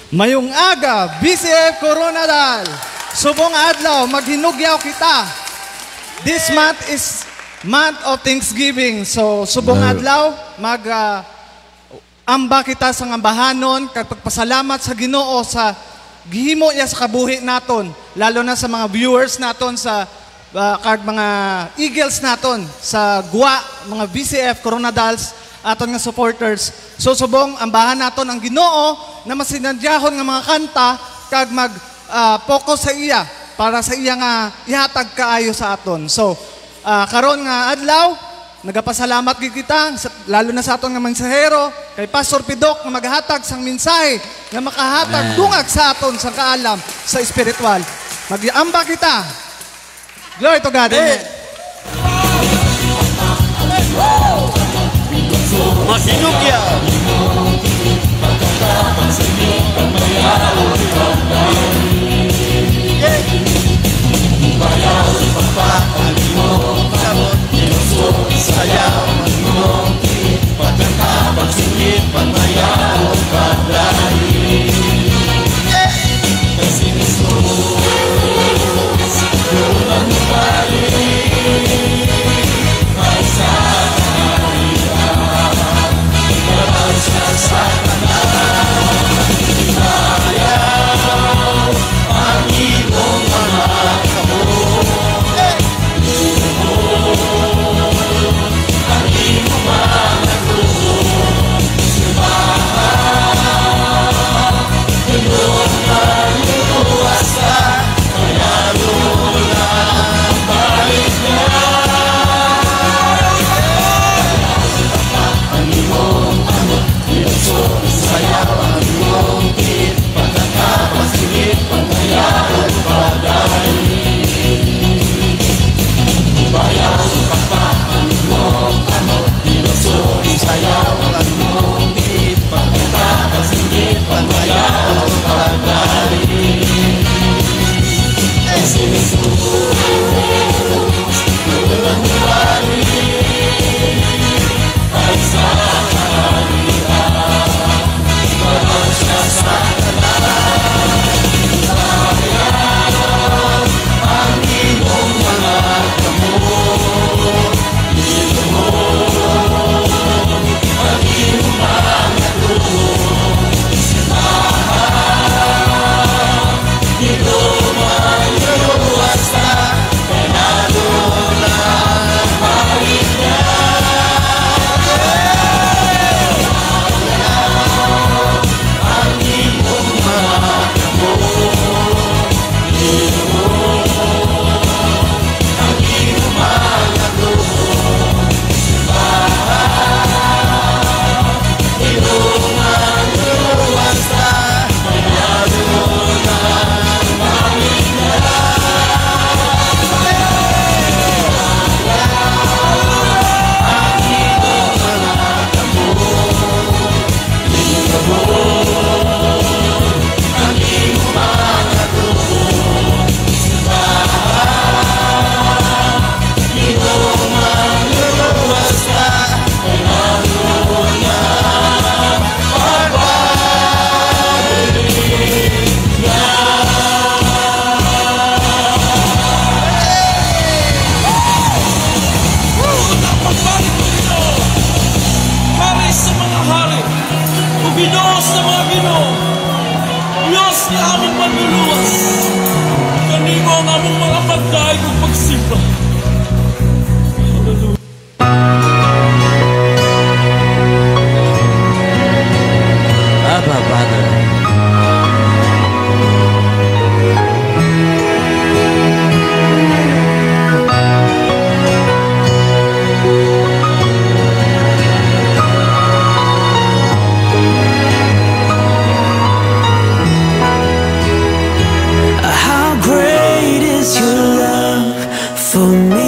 Mayong aga, BCF Coronadal. Subong adlaw, maghinugyaw kita. This month is month of Thanksgiving. So, subong adlaw, amba kita sa ambahanon, pagpasalamat sa Ginoo sa gihimo niya sa kabuhi naton, lalo na sa mga viewers naton sa mga Eagles naton sa Gua, mga BCF Coronadals, aton nga supporters. So subong ambahan naton ang Ginoo na masinadjahon nga mga kanta kag focus sa iya para sa iya nga ihatag kaayo sa aton. So karon nga adlaw nagapasalamat gid kita lalo na sa aton nga mensahero kay Pastor Pidok nga maghatag sang mensahe nga makahatag dungag sa aton sa kaalam sa espiritual. Magiamba kita. Glory to God. Amen. Masinugya. For me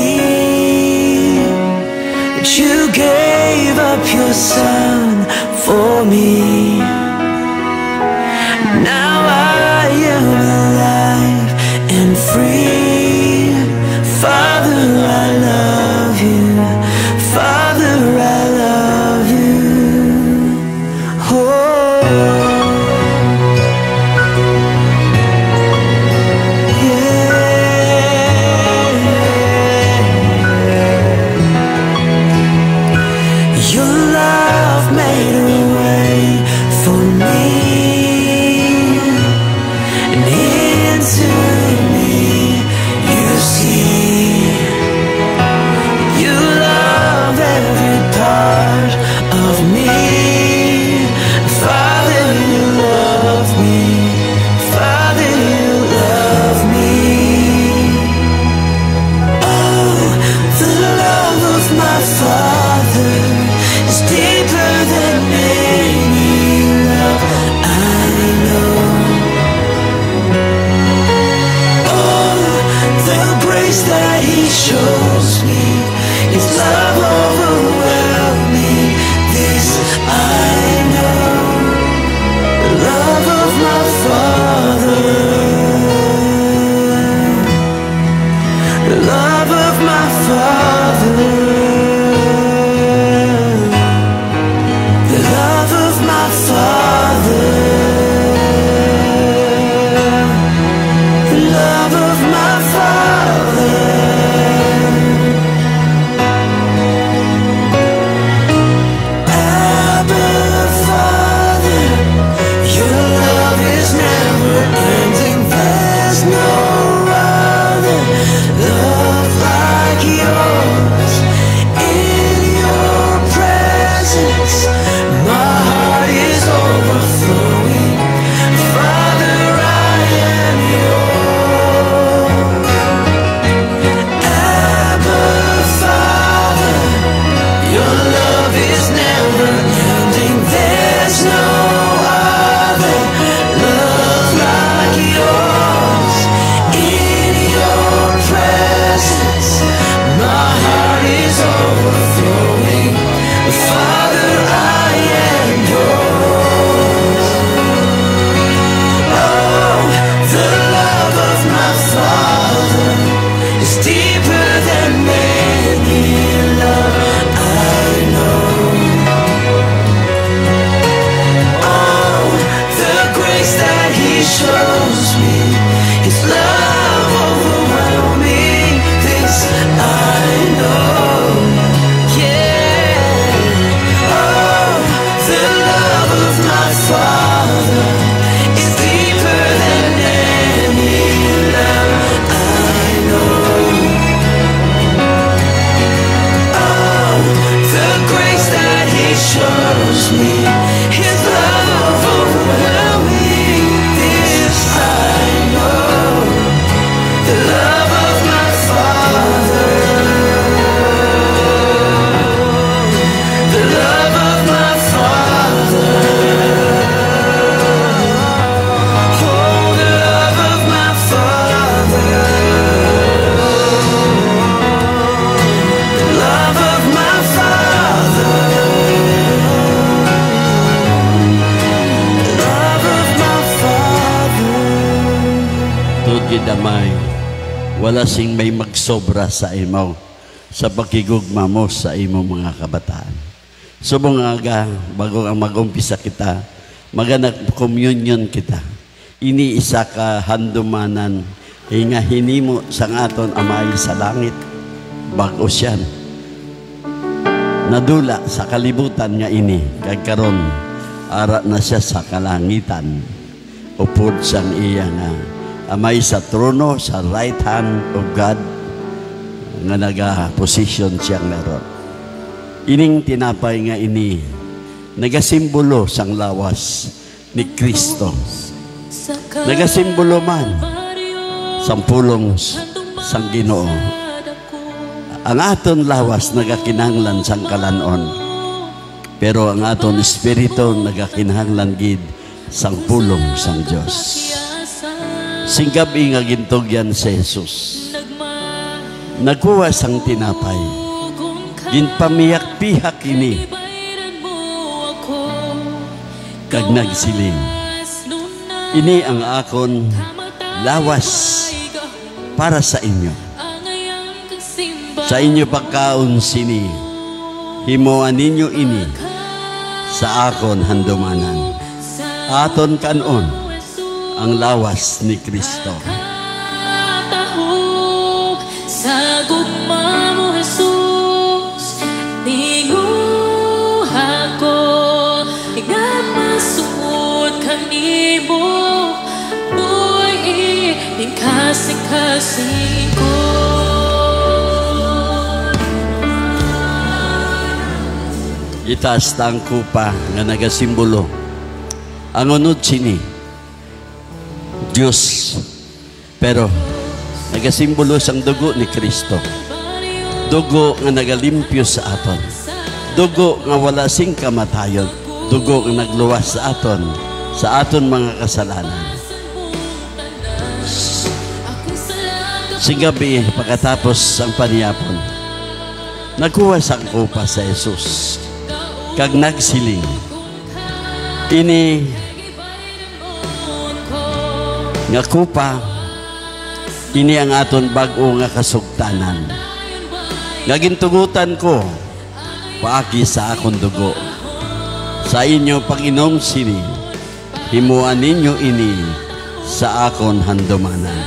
gidamay, wala sing may magsobra sa imo sa pakigugma mo sa imo mga kabataan. Subong aga, bago ang mag-umpisa kita, maganak communion kita. Ini isa ka handumanan, nga hinimo sang aton amay sa langit, bago siyan. Nadula sa kalibutan nga ini, kagkaron, ara na siya sa kalangitan. Upod sang iya nga, amay sa trono, sa right hand of God, nga naga-position siyang naroon. Ining tinapay nga ini, nagasimbolo sang lawas ni Kristo. Nagasimbolo man sang pulong sang Ginoo. Ang aton lawas nagakinahanglan sang kalanon, pero ang aton espiritu nagakinahanglan gid sang pulong sang Dios. Singgabi nga gintugyan si Jesus, nagkuha sang tinapay, ginpamiyak-pihak ini, kag nagsiling, ini ang akon lawas para sa inyo. Sa inyo pagkaon sini, himuan ninyo ini sa akon handumanan. Aton kanon ang lawas ni Kristo. Sa gugma mo, Jesus, tinguha ko, igamasuot kanimo, buhay itingkasing-kasing ko. Itaas tang kupa nga nagasimbolo. Ang unod sini, Diyos, pero nagasimbolo sang dugo ni Kristo. Dugo nga nagalimpyo sa aton. Dugo nga wala sing kamatayon. Dugo nga nagluwas sa aton mga kasalanan. Singgabi, pagkatapos ang paniyapon, nagkuha sang kupa sa Jesus. Kag nagsiling, ini nga kupa, ini ang aton bag-o nga kasugtanan. Nga gintugutan ko, paagi sa akong dugo. Sa inyo pag-inom sini, himuan ninyo ini sa akon handumanan.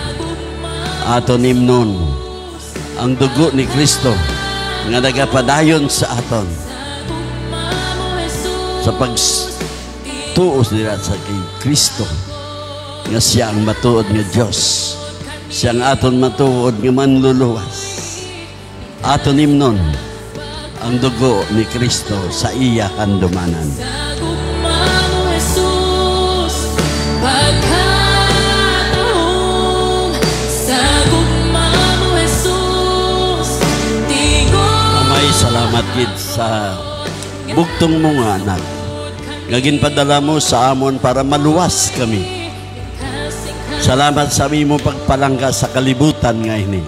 Aton imnon, ang dugo ni Kristo, nga nagapadayon sa aton. Sa pagtuos nila sa kay Kristo, nga siya ang matuod nga Diyos. Siyang aton matuod nga manluluwas. Aton imnon ang dugo ni Kristo sa iya handumanan. Sa gugma mo, Jesus, pagkataong. Sa gugma mo, Jesus, tinguha. Amay, salamat gid sa bugtong mo nga anak. Nga ginpadala mo sa amon para maluwas kami. Salamat sa mo pagpalangga sa kalibutan nga ini.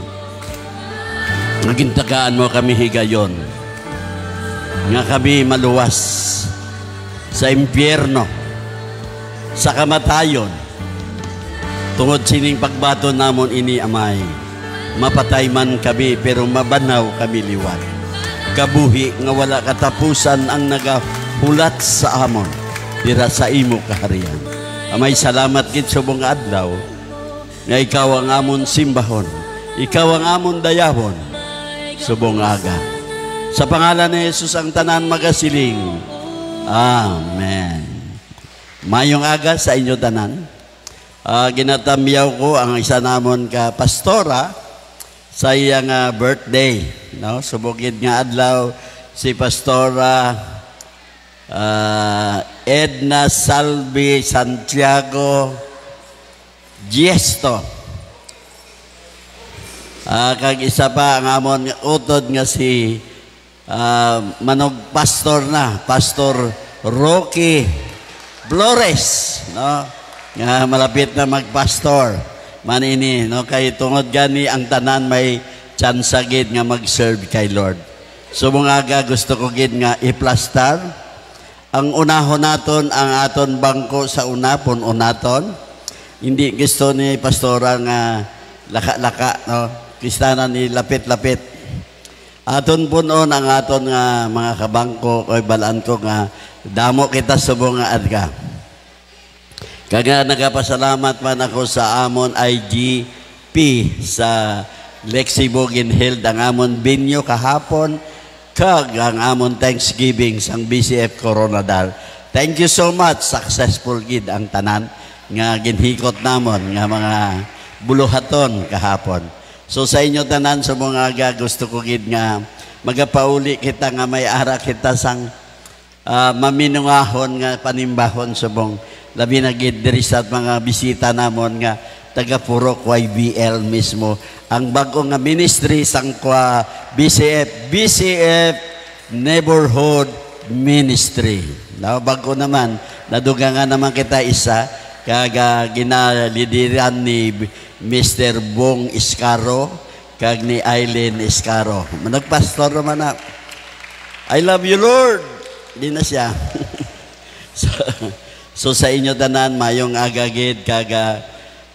Nagintagaan mo kami higayon. Nga kami maluwas sa impyerno, sa kamatayon. Tungod sining pagbato namon ini, amay, mapatay man kami pero mabanaw kami liwat. Kabuhi nga wala katapusan ang nagahulat sa amon dira sa imo kaharian. Amay, salamat gid subong adlaw nga ikaw ang amon simbahon, ikaw ang amon dayahon subong aga. Sa pangalan ni Jesus ang tanan magasiling. Amen. Mayong aga sa inyo tanan. Ginatamyaw ko ang isa namon ka pastora sa iyang birthday, no? Subugid nga adlaw si Pastora Edna Salvi Santiago Giesto. Kag isa pa ang amon utod nga si manog pastor na, Pastor Rocky Flores, no? Nga malapit na magpastor manini, no? Kay tungod gani ang tanan may tsansa gid nga mag-serve kay Lord. So mga gusto ko gid nga i-plastar ang unahon naton ang aton bangko sa unapon unaton. hindi gusto ni pastora nga laka-laka, no? Kristanan ni lapit-lapit. Aton punon ang aton nga mga kabangko, o balaan ko nga, damo kita subong nga adka. Kaya nagapasalamat man ako sa amon IGP sa Lexibo ginheld ang amon binyo kahapon kag ang amon Thanksgiving sang BCF Coronadal. Thank you so much. Successful gid ang tanan nga ginhikot namon nga mga buluhaton kahapon. So sa inyo tanan sa mga gusto ko gid nga magapauli kita nga may ara kita sang maminungahon nga panimbahon subong labi na gid diri sa mga bisita namon nga taga Purok YBL mismo ang bago nga ministry sang BCF Neighborhood Ministry. Now, bago naman nadugangan naman kita isa kaga ginalidiran ni Mr. Bong Iscaro kag ni Eileen Iscaro. Nagpastor naman na I love you Lord. Di na siya. So sa inyo tanan mayong agagid kaga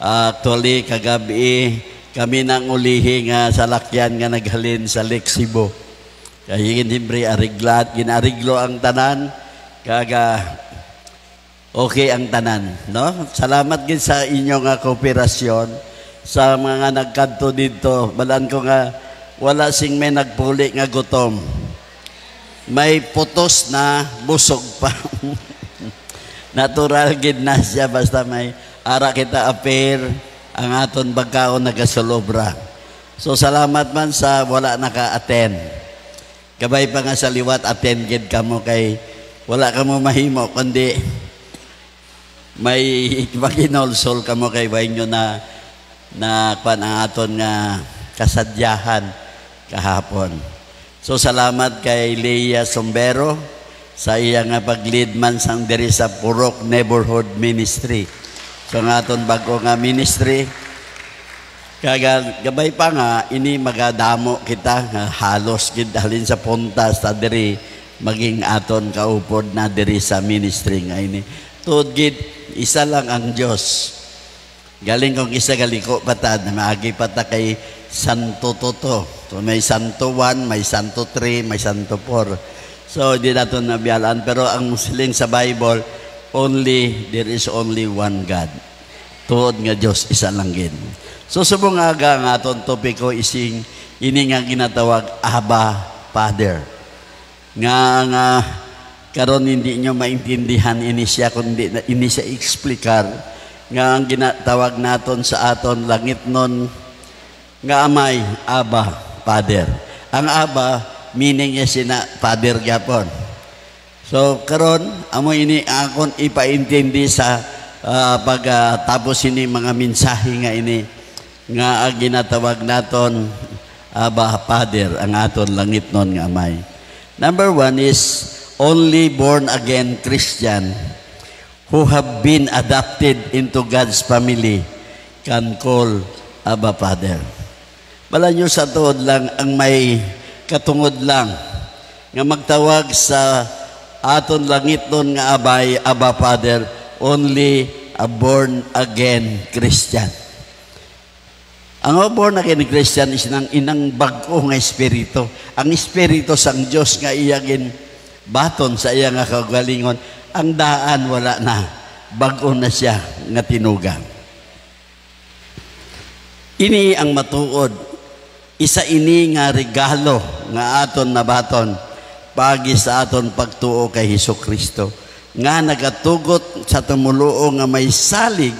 actually kagabi kami nang ulihi nga salakyan nga naghalin sa Lexibo. Kaya hindi ariglat, ginariglo ang tanan kaga okay ang tanan, no? Salamat gid sa inyo nga kooperasyon sa mga nagkanto dito. Balaan ko nga wala sing may nagpuli nga gutom. May putos na busog pa. Natural gid na siya basta may ara kita appear ang aton bagkaon nagasolobra. So salamat man sa wala naka-attend. Kabay pa nga sa liwat attend gid kamo kay wala kamo mahimo kundi may maginolsol kamo kay way nyo na kwan ang aton nga kasadyahan kahapon. So salamat kay Leia Sombero sa iya nga pag-lead man sang diri sa Purok Neighborhood Ministry. So nga aton bago nga ministry gabay pa nga ini magadamo kita nga halos gid halin sa punta sa diri maging aton kaupod na diri sa ministry nga ini. Tuod gid isa lang ang Dios. Galing kong isa galiko patad na maagi pata kay Santo Toto. So may Santo 1, may Santo 3, may Santo 4. So di nato nabiyalaan pero ang Muslim sa Bible there is only one God. Tuod nga Dios isa lang gid. So subong aga nga aton topiko ising ini nga ginatawag Abba Father. Nga karon hindi nyo maintindihan ini siya kundi ini siya eksplikar nga ang ginatawag naton sa aton langit nun nga amay Abba Father. Ang Abba meaning niya sina Father gyapon. So karon amo ini akon ipaintindi sa pagtapos ini mga mensahe nga ini nga ginatawag naton Abba Father ang aton langit nun nga amay. Number 1 is only born again Christian who have been adopted into God's family can call Abba Father. Bala nyo sa tuod lang ang may katungod lang nga magtawag sa aton langit nun nga abay Abba Father only a born again Christian. Ang born again Christian is inang bag-o nga espiritu. Ang espiritu sang Dios nga iyagin baton sa iya nga kagalingon, ang daan wala na, bag-o na siya nga tinugang. Ini ang matuod, isa ini nga regalo nga aton nabaton pagi sa aton pagtuo kay Hesukristo nga nagatugot sa tumuluo nga may salig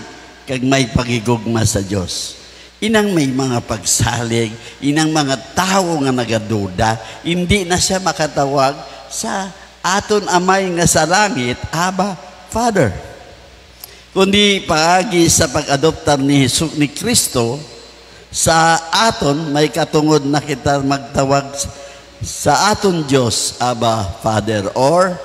kag may pagigugma sa Dios. Inang may mga pagsalig, inang mga tao nga nagaduda, hindi na siya makatawag sa aton amay nga sa langit, Abba Father. Kundi paagi sa pag-adoptar ni Kristo sa aton, may katungod na kita magtawag sa aton Diyos, Abba Father, or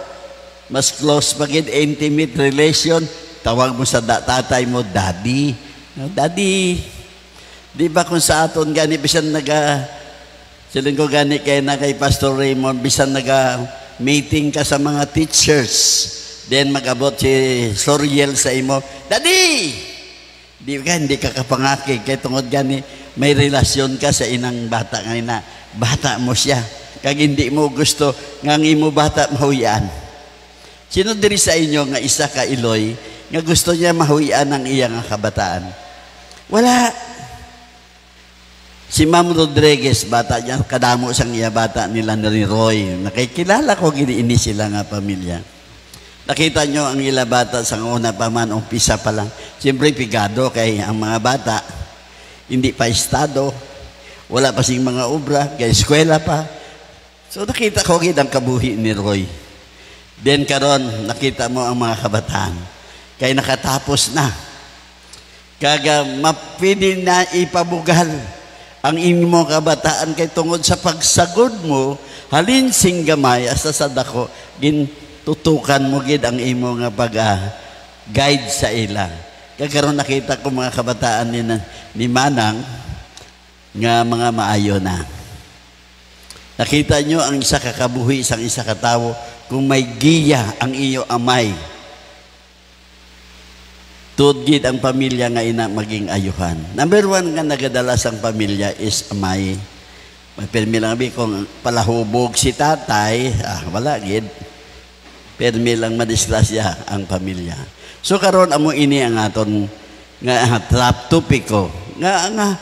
mas close pagid intimate relation, tawag mo sa tatay mo, Daddy. No, Daddy. Di ba kung sa aton gani bisan siling ko gani kay na kay Pastor Raymond bisan meeting ka sa mga teachers then magabot si Soriel sa imo, Daddy Hindi ka kapangaki. Kaya tungod gani, may relasyon ka sa inang bata ngayon na bata mo siya. Kag hindi mo gusto nga imo bata mahuyan. Sino diri sa inyo nga isa ka iloy nga gusto niya mahuyan ang iyang kabataan? Wala. Si Ma'am Rodriguez, bata niya, kadamo sang iya bata nila ni Roy. Nakikilala ko gini sila nga pamilya. Nakita nyo ang ila bata sa una pa man, umpisa pa lang. Siyempre pigado kay ang mga bata, hindi pa estado, wala pa sing mga obra, kay eskwela pa. So nakita ko ang kabuhi ni Roy. Then karon nakita mo ang mga kabataan. Kay nakatapos na. Kaga mapili na ipabugal ang imo kabataan kay tungod sa pagsagod mo, halin sing gamay asa sa dako, tutukan mo gid ang imo nga guide sa ila. Kagaron nakita ko mga kabataan ni Manang nga mga maayo na. Nakita nyo ang isa kakabuhi isang isa katawo kung may giya ang iyo amay. Tuod gid ang pamilya nga ina maging ayuhan. Number one nga nagadalas ang pamilya is amay. Mapilmi lang kung palahubog si tatay, wala gid. Permi lang madisgrasya ang pamilya. So karon amo ini ang aton nga trap topiko nga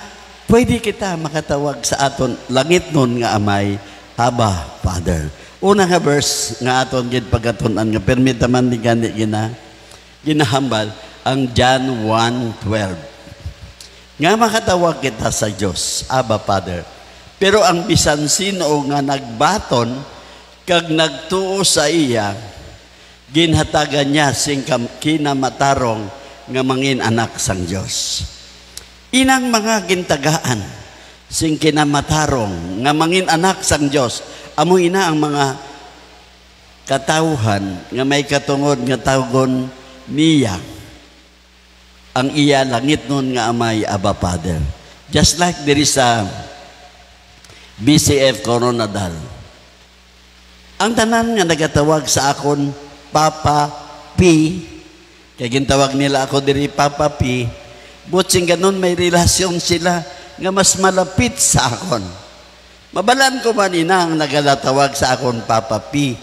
pwede kita makatawag sa aton langit nun nga amay Abba Father. Una nga verse nga aton gid pagatunan nga permi taman ni gani ginahambal ang John 1:12. Nga makatawag kita sa Dios Abba Father. Pero ang bisan sino nga nagbaton kag nagtuo sa iya, ginhatagan niya sing kinamatarong nga mangin anak sang Dios. Inang mga gintagaan sing kinamatarong nga mangin anak sang Dios, amo ina ang mga katawhan nga may katungod nga tawgon niya ang iya langit nun nga amay Abba Father. Just like there is a BCF Coronadal. Ang tanan nga nagatawag sa akon Papa P, kaya gintawag nila ako diri Papa P, butsing ganun may relasyon sila nga mas malapit sa akon. Mabalan ko man ina ang nagalatawag sa akon Papa P,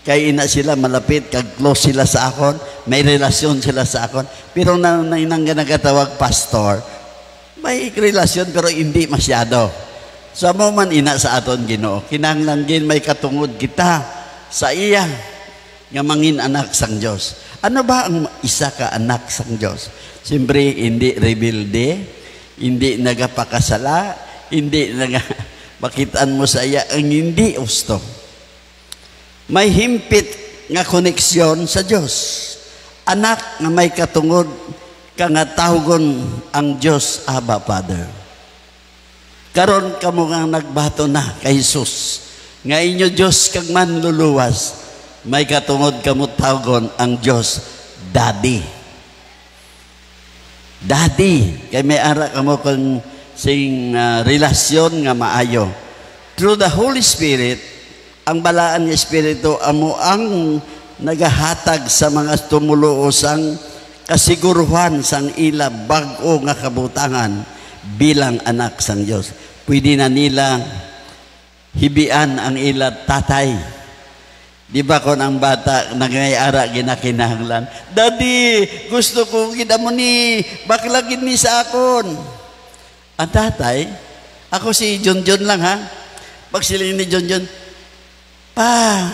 kaya ina sila malapit, kag close sila sa akon, may relasyon sila sa akon. Pero nang nagatawag pastor, may relasyon pero hindi masyado. So mo man ina sa aton Ginoo, kinahanglan gin may katungod kita sa iya nga mangin anak sang Dios. Ano ba ang isa ka anak sang Dios? Siyempre, hindi rebelde, hindi nagapakasala, hindi makitaan mo sa iya ang hindi gusto. May himpit nga koneksyon sa Dios. Anak nga may katungod ka nga tawgon ang Dios Abba Father. Karon kamo nga nagbato na kay Jesus. Nga inyo Dios kag manluluwas, may katungod kamot tawgon ang Diyos, Daddy. Daddy. Kaya may ara kamo kung sing relasyon nga maayo. Through the Holy Spirit, ang balaan ng Espiritu, amo ang nagahatag sa mga tumuluosang kasiguruhan sang ila bag-o nga kabutangan bilang anak sang Diyos. Pwede na nila hibian ang ila tatay. Di ba kung ang bata nangayara ginakinahanglan, Daddy, gusto ko kita mo ni baklagin ni sa akon. Ang tatay, ako si John lang ha. Pag sila ni John, Pa,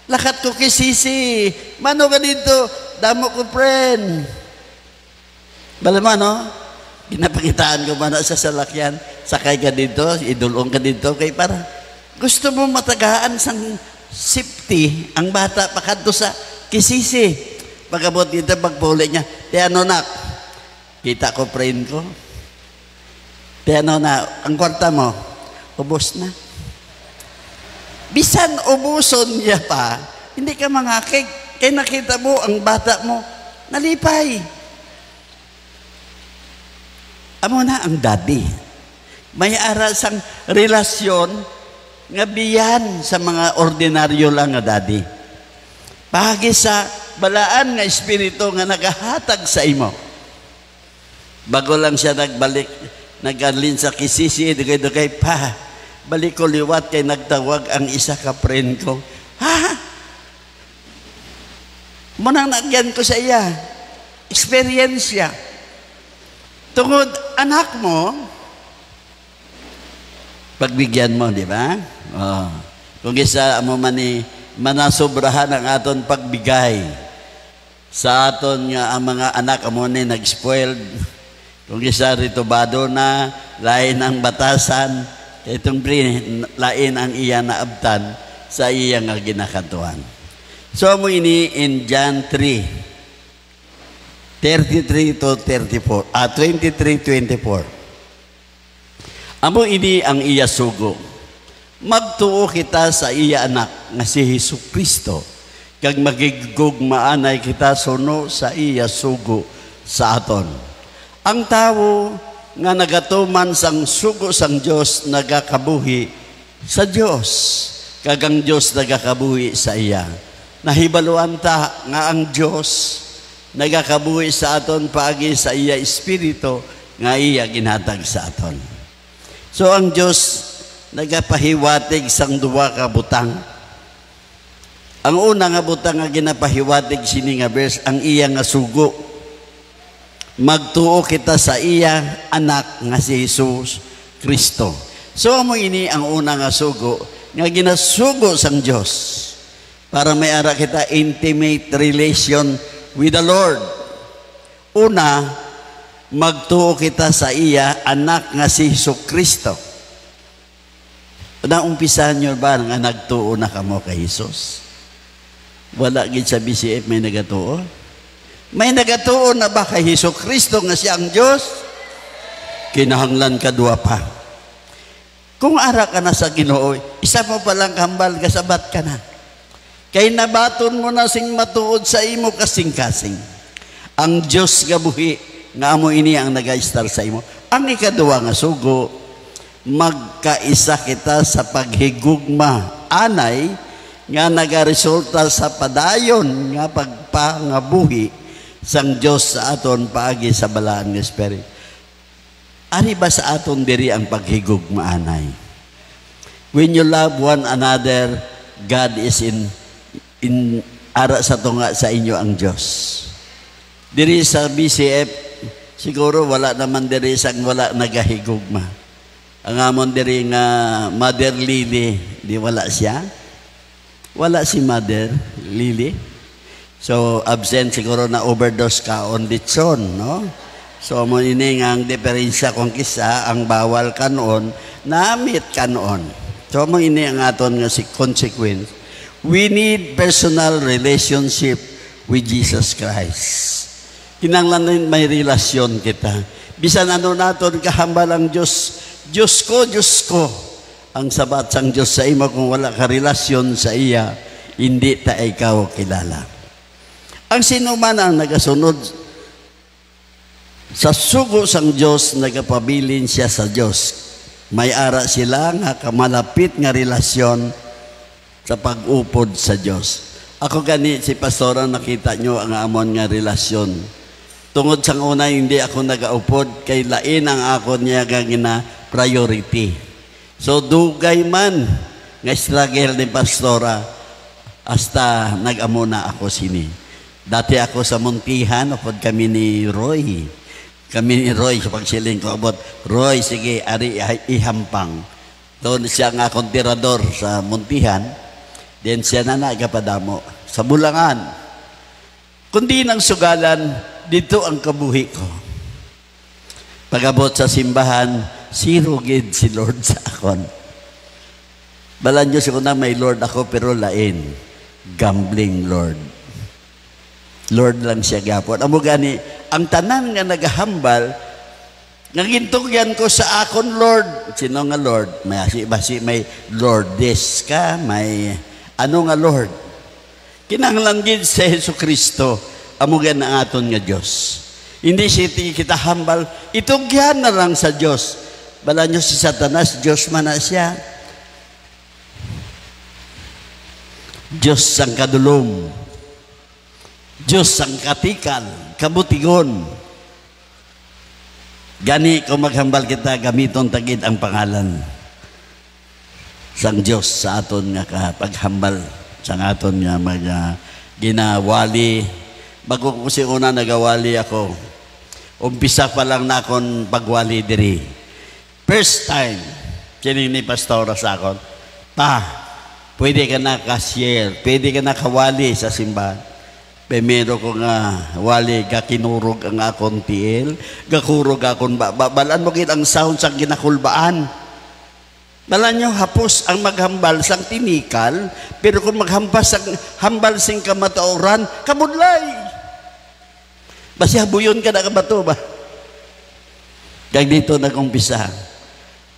lakat ko kay Sisi. Mano ka dito? Damo ko friend. Bala mo no? Ginapakitaan ko man sa salakyan. Sakay ka dito, idulong ka dito. Kay para gusto mo matagaan sang safety ang bata pakadto sa kisisi. Pagabot dito pagpuli niya, te ano na, kita ko friend ko. Te ano na, ang kwarta mo, ubos na. Bisan ubuson niya pa, hindi ka mangakig. Kaya nakita mo ang bata mo, nalipay. Amo na ang daddy. May aras ang relasyon nga biyan sa mga ordinaryo lang nga daddy. Pagi sa balaan nga espiritu nga nagahatag sa imo. Bago lang siya nagbalik, nag-alin sa kisisi, dugay-dugay pa. Balik ko liwat kay nagtawag ang isa ka friend ko. Ha? Munang nagyan ko sa iya. Experience siya. Tungod, anak mo, pagbigyan mo, di ba? Oh. Kung isa mo manasobrahan ang aton pagbigay sa aton nga ang mga anak mo ni nag-spoiled. Kung isa rito bado na, lain ang batasan, itong lain ang iya na abtan sa iya nga ginakatuan. So mo ini in John 3:33 to 34, 23-24. Amo ini ang iya sugo. Magtuo kita sa iya anak nga si Jesucristo, kag magigugmaanay kita suno sa iya sugo sa aton. Ang tao nga nagatuman sang sugo sang Dios nagakabuhi sa Dios, kag ang Dios nagakabuhi sa iya. Nahibaluan ta nga ang Dios nagakabuhi sa aton paagi sa iya espiritu nga iya ginhatag sa aton. So ang Dios nagapahiwatig sang duwa ka butang. Ang una nga butang nga ginapahiwatig sini nga verse, ang iya nga sugo. Magtuo kita sa iya anak nga si Jesus Kristo. So amo ini ang una nga sugo nga ginasugo sang Dios para may ara kita intimate relation with the Lord. Una, magtuo kita sa iya anak nga si Jesus Kristo. Naumpisahan nyo ba nga nagtuo na kamo kay Jesus? Wala gid sa BCF may nagatuo? May nagatuo na ba kay Hesus Kristo nga siya ang Diyos? Kinahanglan ka dua pa. Kung ara ka na sa Ginoo, isa mo palang kambal, kasabat ka na. Kay nabaton mo na sing matuod sa imo kasing-kasing. Ang Diyos nga buhi, nga amo ini ang nag-star sa imo. Ang ikaduwa nga sugo, magkaisa kita sa paghigugma, anay, nga nagaresulta sa padayon, nga pagpangabuhi, sang Diyos sa aton paagi sa balaan ng Espiritu. Ari ba sa aton diri ang paghigugmaanay? When you love one another, God is in ara sa tunga sa inyo ang Diyos. Diri sa BCF, siguro wala naman diri sang wala nagahigugma. Ang amon diri nga Mother Lily, di wala siya? Wala si Mother Lily. So, absent siguro na overdose ka on ditson, no? So, mo ini nga ang diferensya kung kisa, ang bawal kanon, namit kanon. So, mo ini ang aton nga si consequence. We need personal relationship with Jesus Christ. Kinanglan may relasyon kita. Bisan ano naton kahambal ang Diyos, Diyos ko. Ang sabat sang Diyos sa imo kung wala ka relasyon sa iya, hindi ta ikaw kilala. Ang sino man ang nagasunod sa sugo sang Diyos, nagapabilin siya sa Diyos. May ara sila nga kamalapit nga relasyon sa pag-upod sa Diyos. Ako gani, si Pastora, nakita nyo ang amon nga relasyon. Tungod sang una, hindi ako nagaupod, kay lain ang ako niya gagina priority. So, dugay man nga struggle ni Pastora, hasta nag-amuna ako sini. Dati ako sa Muntihan, upod kami ni Roy. Kami ni Roy, sa pagsiling ko, abot, Roy, sige, ari ihampang. Doon siya nga akong tirador sa Muntihan. Then siya na nagapadamo sa Bulangan. Kundi nang sugalan, dito ang kabuhi ko. Pag-abot sa simbahan, sirugid si Lord sa akon. Balan Diyos ko na may Lord ako, pero lain. Gambling Lord. Lord lang siya gapon. Amo gani, ang tanan nga nagahambal, nagintugyan ko sa akon Lord. Sino nga Lord? Basi may Lordes ka, may ano nga Lord? Kinahanglan gid sa Jesucristo, amo gan ang aton nga Dios. Hindi siya kita hambal, itugyan na lang sa Dios. Bala nyo si Satanas, Dios man na siya. Dios sang kadulom. Diyos ang katikal, kabutigon. Gani kung maghambal kita, gamiton tagid ang pangalan sang Dios sa aton nga paghambal sang aton nga ginawali. Bago ko si una nagawali ako, umpisa pa lang na akong pagwali diri. First time, kining ni pastora sa akon, pwede ka na ka-share, pwede ka na kawali sa simbahan. Primero ko nga, wali, gakinurog ang akong tiil, gakurog akong balan mo gid ang sound sa ginakulbaan. Balan nyo, hapos ang maghambal sang tinikal, pero kung hambal sing kamatauran, kabudlay. Basi habuyon ka na kabato ba? Kag dito nag-umpisa.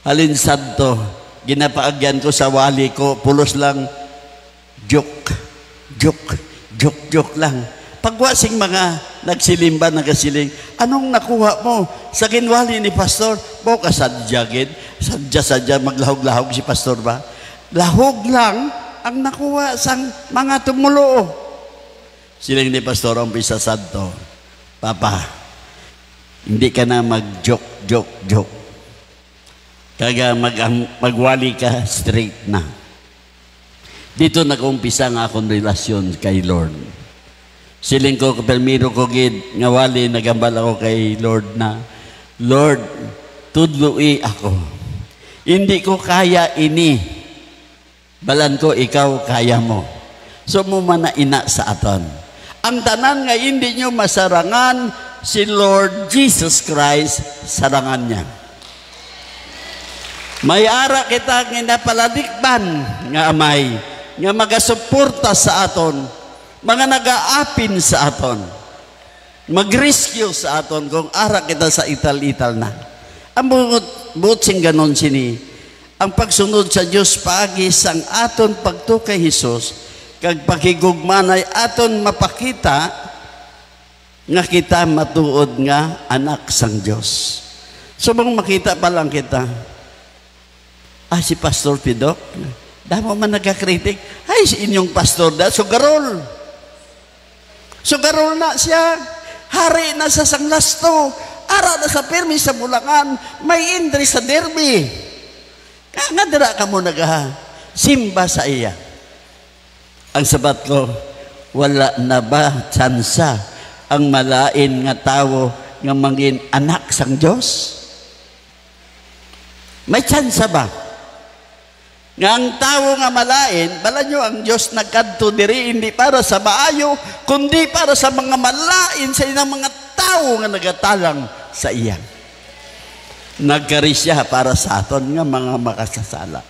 Halin sadto, ginapaagyan ko sa wali ko, pulos lang, joke lang. Pagwasing mga nagsilimba, nagasiling, anong nakuha mo sa kinwali ni pastor? Bo ka sadyagid, sadya maglahog-lahog si pastor ba? Lahog lang ang nakuha sang mga tumulo. Siling ni pastor ang umpisa sadto, Papa, hindi ka na mag-joke. Kaga magwali ka straight na. Dito nag-umpisa nga akong relasyon kay Lord. Siling ko, permiro ko gid, nga wali, nagambal ako kay Lord na, Lord, tudloi ako. Hindi ko kaya ini. Balan ko, ikaw kaya mo. So mo man na ina sa aton. Ang tanan nga hindi nyo masarangan, si Lord Jesus Christ, sarangan niya. May ara kita nga napaladikban nga amay, nga magasuporta sa aton, mga nag-aapin sa aton, mag-rescue sa aton kung ara kita sa ital-ital na. Ang buot sing ganon sini, ang pagsunod sa Diyos paagi sang aton pagtukay Hesus, kag pakigugmanay aton mapakita nga kita matuod nga anak sang Diyos. So bang makita pa lang kita, si Pastor Pidok, damo man nagkakritik, si inyong pastor da, sugarol na siya, hari na sa sanglasto, ara na sa permi sa Bulangan, may indri sa derby. Nga dira ka mo simba sa iya. Ang sabat ko, wala na ba tsansa ang malain nga tao nga mangin anak sang Diyos? May tsansa ba? Nga ang tao nga malain, bala nyo ang Diyos nagkadto diri, hindi para sa maayo, kundi para sa mga malain sa inang mga tao nga nagatalang sa iya. Nagkari siya para sa aton nga mga makasasala.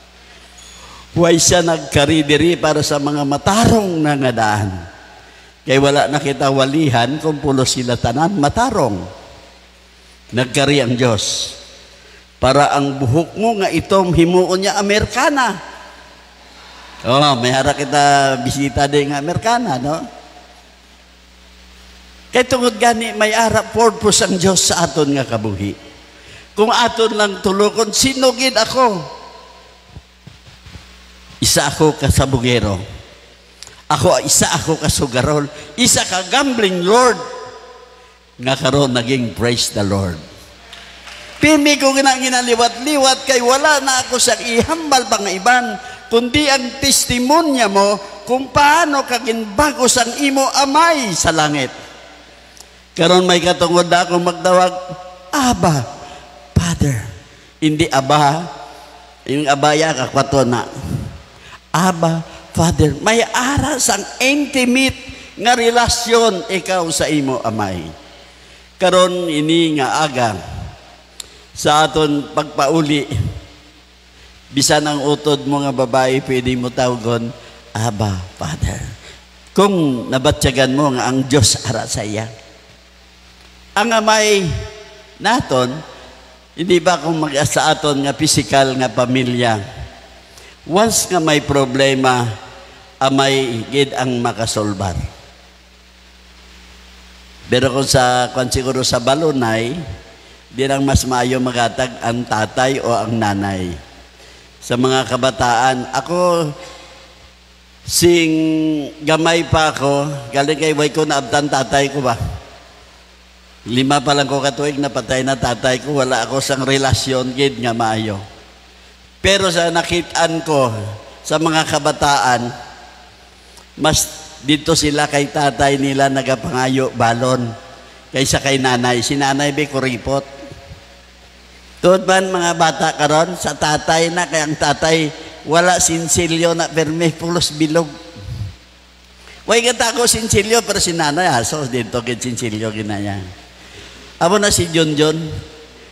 Huwag siya nagkari diri para sa mga matarong na nga daan. Kaya wala na kita walihan kung pulo sila tanan matarong. Nagkari ang Diyos para ang buhok mo nga itom himuon niya Amerikana. May hara kita bisita din nga Amerikana, no? Kaya tungod gani may ara purpose ang Diyos sa aton nga kabuhi. Kung aton lang tulokon, sinugid ako. Isa ako kasabugero. Isa ako kasugarol. Isa ka gambling Lord. Nga karon naging praise the Lord. Pimi ko ginaliwat-liwat kay wala na ako sa ihambal pang iban, kundi ang testimonya mo kung paano kaginbago sang imo amay sa langit. Karon may katungod na akong magtawag, Aba, Father. Hindi Aba, yung abaya kakwato na. Aba, Father. May ara sang intimate nga relasyon ikaw sa imo amay. Karon ini nga aga sa aton pagpauli, bisan ang utod mo nga babae, pwede mo tawgon, Aba, Father. Kung nabatyagan mo nga ang Diyos ara sa iya. Ang amay naton, hindi ba kung mag-asa aton nga physical nga pamilya, once nga may problema, amay gid ang makasolbar. Pero kung siguro sa balonay, di lang mas maayo magatag ang tatay o ang nanay. Sa mga kabataan, ako sing gamay pa ako, galing kay way ko na abtan tatay ko ba? 5 pa lang ko katuig na patay na tatay ko, wala ako sang relasyon gid nga maayo. Pero sa nakitaan ko sa mga kabataan, mas dito sila kay tatay nila nagapangayo balon kaysa kay nanay. Si nanay be kuripot. Tuod man mga bata karon sa tatay na, kaya ang tatay wala sinsilyo na perme pulos bilog. Way kata ko sinsilyo pero si nanay aso dito gid sinsilyo ginaya. Amo na si John,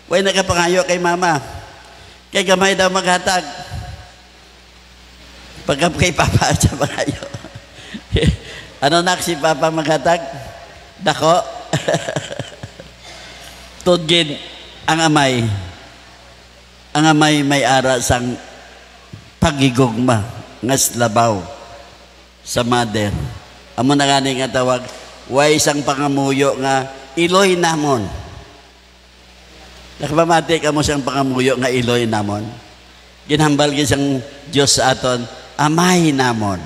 way nagapangayo kay mama. Kay gamay daw maghatag. Pagka kay papa sa pangayo. Ano nak si papa maghatag? Dako. Tudgid ang amay. Ang amay may ara sang pagigugma ngas labaw sa mother. Amo na gani nga tawag, way isang pangamuyo nga iloy namon. Nakapamati ka mo siyang pangamuyo nga iloy namon. Ginhambal gisang Diyos sa aton, amay namon.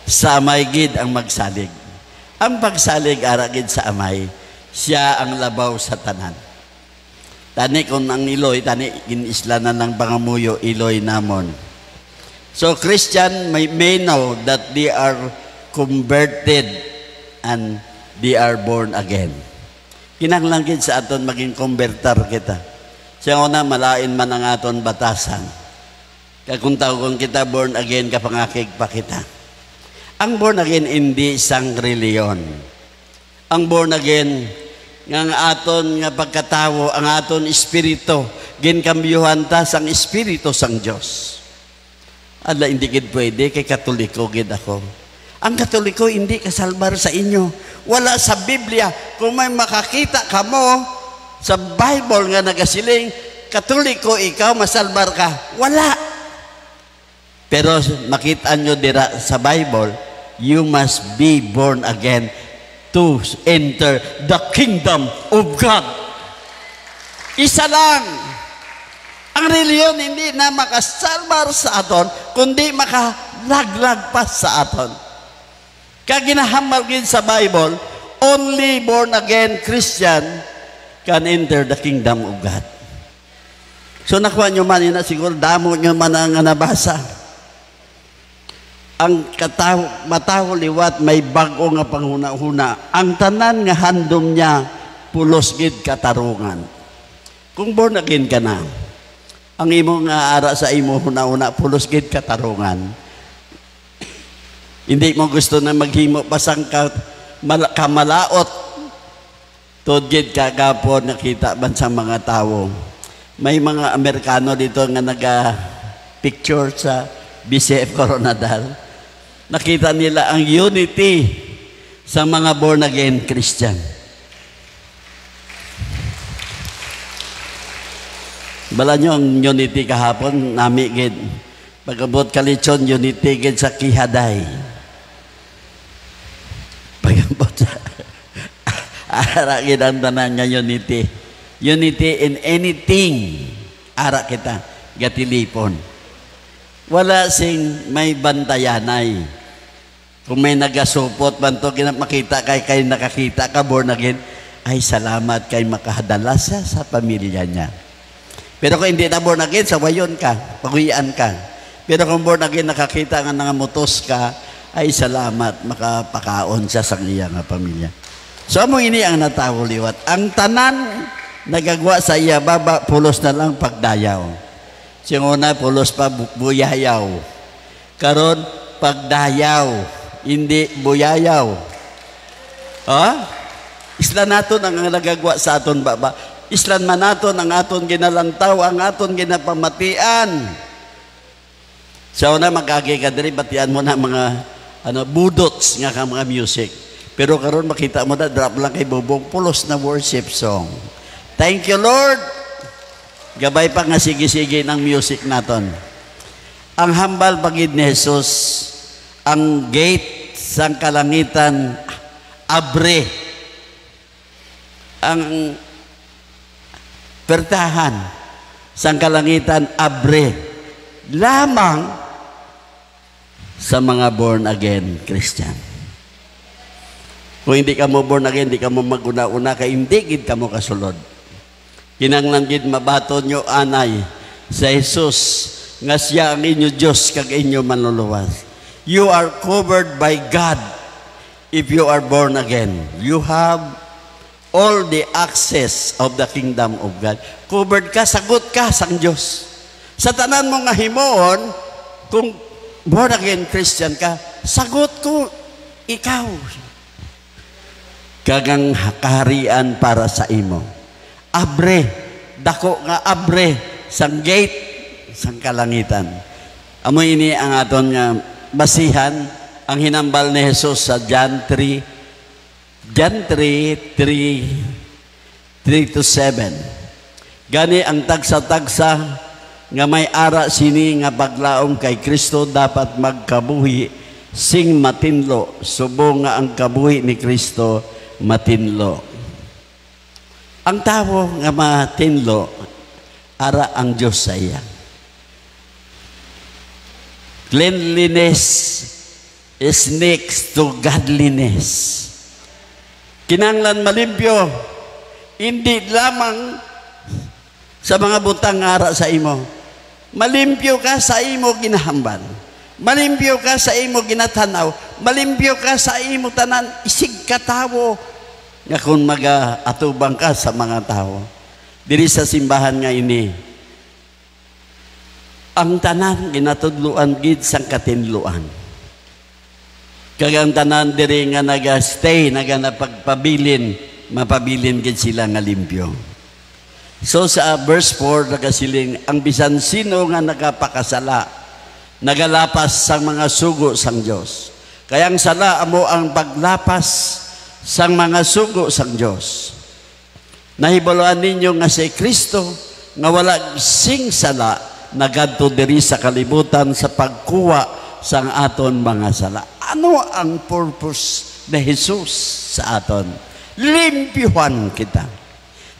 Sa amay gid ang magsalig. Ang pagsalig ara gid sa amay, siya ang labaw sa tanan. Tani kung ang iloy, tani ginislanan ng pangamuyo, iloy namon. So Christian may know that they are converted and they are born again. Kinahanglan gid sa aton maging konvertar kita. Siya una malain man ang aton batasan. Kaya kung tawgon kita born again, kapangakig pa kita. Ang born again hindi sang reliyon. Ang born again nga ang aton nga pagkatawo, ang aton espiritu ginkambyuhan ta sang espiritu sang Dios. Ala hindi gid pwede kay Katoliko gid ako. Ang Katoliko hindi kasalbar sa inyo. Wala sa Biblia. Kung may makakita ka mo sa Bible nga nagasiling, Katoliko ikaw, masalbar ka. Wala. Pero makita nyo dira sa Bible, you must be born again to enter the kingdom of God. Isa lang. Ang reliyon hindi na makasalbar sa aton, kundi makalaglag pa sa aton. Kaya ginahambal gid sa Bible, only born again Christian can enter the kingdom of God. So nakuha nyo man yun na siguro, damo nyo man ang nabasa. Ang mataho liwat may bago nga panghuna-huna. Ang tanan nga handom niya, pulos gid katarungan. Kung born again ka na, ang imo nga ara sa imo huna-huna, pulos gid katarungan. Hindi mo gusto na maghimo pasang kamalaot. Tudgid kagapon nakita man sa mga tao. May mga Amerikano dito nga naga-picture sa BCF Coronadal. Nakita nila ang unity sa mga born-again Christian. Bala nyo ang unity kahapon, nami gid. Pagabot kalitson, unity gid sa Kihaday. Pagabot sa ara gid ang tanan nga unity. Unity in anything. Ara kita, gatilipon. Wala sing may bantayanay. Kung may nagasupot man to, makita kay nakakita ka, born again, ay salamat kay makahadala siya sa pamilya niya. Pero kung hindi na born again, sawayon ka, paguyan ka. Pero kung born again, nakakita nga nangamutos ka, ay salamat, makapakaon siya sa iyang pamilya. So, amo ini ang natawo liwat. Ang tanan, nagagwa sa iya baba, pulos na lang pagdayaw. Siyang una, pulos pa buyayaw. Karon, pagdayaw, hindi buyayaw. Isla naton ang nagagwa sa aton baba. Islan man naton ang aton ginalantaw, ang aton ginapamatian. So na magagi ka diri, batian mo na mga budots nga ka mga music. Pero karon makita mo na drop lang kay bubong pulos na worship song. Thank you Lord. Gabay pa nga sige-sige ng music naton. Ang hambal pagid ni Jesus, ang gate sang kalangitan abre. Ang pertahan sang kalangitan abre lamang sa mga born again Christian. Kung hindi ka mo born again, hindi ka mo maguna-una, kay hindi gid ka mo kasulod. Kinanglan gid mabaton nyo anay sa Jesus, nga siya ang inyo Diyos, kag inyo manluluwas. You are covered by God if you are born again. You have all the access of the kingdom of God. Covered ka, sagot ka sang Diyos. Sa tanan mo nga himuon, kung born again Christian ka, sagot ko, ikaw. Kagang kaharian para sa imo. Abre, dako nga abre, sang gate, sang kalangitan. Amoy ini ang aton nga basihan, ang hinambal ni Jesus sa John 3, 3:3-7. Gani ang tagsa-tagsa nga may ara sini nga paglaom kay Kristo dapat magkabuhi sing matinlo, subong nga ang kabuhi ni Kristo matinlo. Ang tao nga matinlo, ara ang Diyos sa iya. Cleanliness is next to godliness. Kinanglan malimpyo, hindi lamang sa mga butang ara sa imo. Malimpyo ka sa imo ginahambal. Malimpyo ka sa imo ginatanaw. Malimpyo ka sa imo tanan isig katawo. Nga kung mag-atubang ka sa mga tao. Diri sa simbahan nga ini, ang tanan ginatudluan gid sang katinluan. Kag ang tanan diri nga naga-stay, napagpabilin, mapabilin gid sila nga limpyo. So sa verse 4 nagasiling, ang bisan sino nga nakapakasala, nagalapas sang mga sugo sang Dios. Kaya ang sala amo ang paglapas sang mga sugo sang Dios. Nahibaloan ninyo nga si Kristo nga wala sing sala, nagadto diri sa kalibutan sa pagkuha sang aton mga sala. Ano ang purpose ni Jesus sa aton? Limpyuhan kita,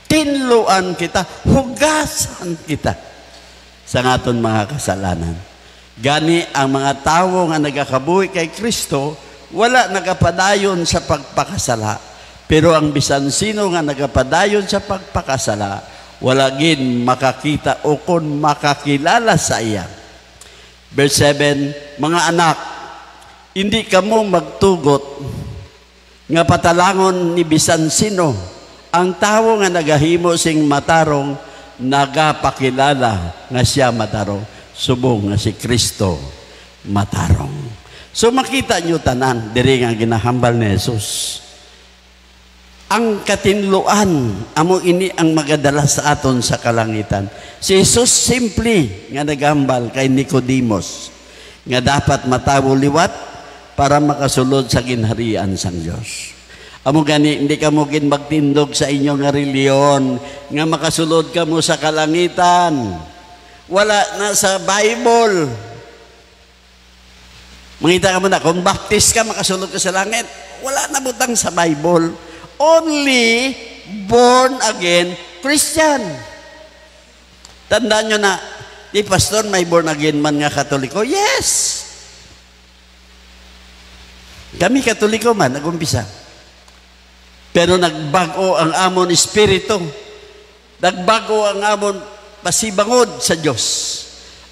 tinluan kita, hugasan kita sa aton mga kasalanan. Gani ang mga tawo nga nagakabuhi kay Kristo, wala nagapadayon sa pagpakasala. Pero ang bisan sino nga nagapadayon sa pagpakasala, wala gin makakita o kun makakilala sa iya. Verse 7, mga anak, hindi kamo magtugot nga patalangon ni bisan sino. Ang tao nga nagahimo sing matarong, nagapakilala nga siya matarong. Subong nga si Kristo matarong. So makita nyo tanan, diri nga ginahambal ni Jesus. Ang katinluan, amo ini ang magadala sa aton sa kalangitan. Si Jesus simple nga nagambal kay Nicodemos nga dapat matawo liwat para makasulod sa ginharian sang Dios. Amo gani hindi ka mo gin magtindog sa inyo nga reliyon nga makasulod ka mo sa kalangitan. Wala na sa Bible. Mangita ka mo na, kung baptist ka, makasulod ka sa langit. Wala na butang sa Bible. Only born again Christian. Tandaan nyo na, di pastor, may born again man nga Katoliko? Yes! Kami Katoliko man, nag-umpisa. Pero nagbago ang amon espiritu. Nagbago ang amon pasibangod sa Diyos.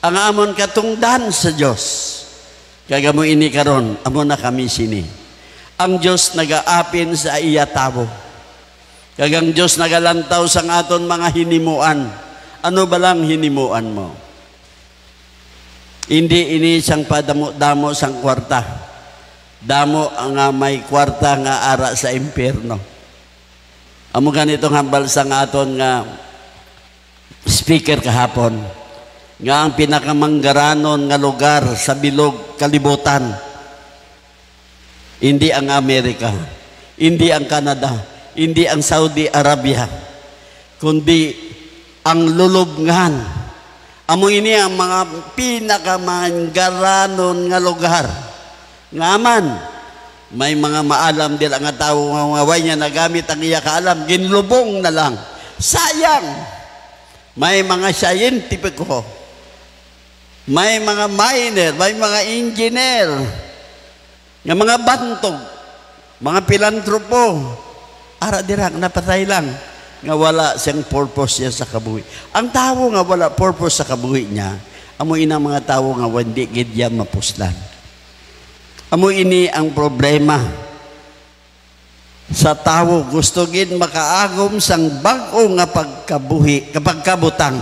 Ang amon katungdan sa Diyos. Kaya mo ini karon, amo na kami sini. Ang Diyos nagaapin sa iya tao. Kagang Diyos nagalantaw sang aton mga hinimuan. Ano ba lang hinimuan mo? Hindi ini sang padamo-damo sang kwarta. Damo nga may kwarta nga ara sa impyerno. Amo ganitong hambal sang aton nga speaker kahapon. Nga ang pinakamanggaranon nga lugar sa bilog kalibutan. Hindi ang Amerika, hindi ang Canada, hindi ang Saudi Arabia, kundi ang lulubngan. Amo ini ang mga pinakamanggaranon nga lugar. Ngaman, may mga maalam dila nga tao nga way niya nagamit ang iya kaalam, ginlubong na lang. Sayang! May mga scientifico, may mga miner, may mga engineer, nga mga bantog Mga pilantropo, ara dirang napatay lang nga wala siyang purpose niya sa kabuhi. Ang tao nga wala purpose sa kabuhi niya, amo ina mga tao nga hindi gid ya mapuslan. Amo ini ang problema sa tao, gusto gid makaagom sang bag-o nga pagkabuhi, kapag kabutang,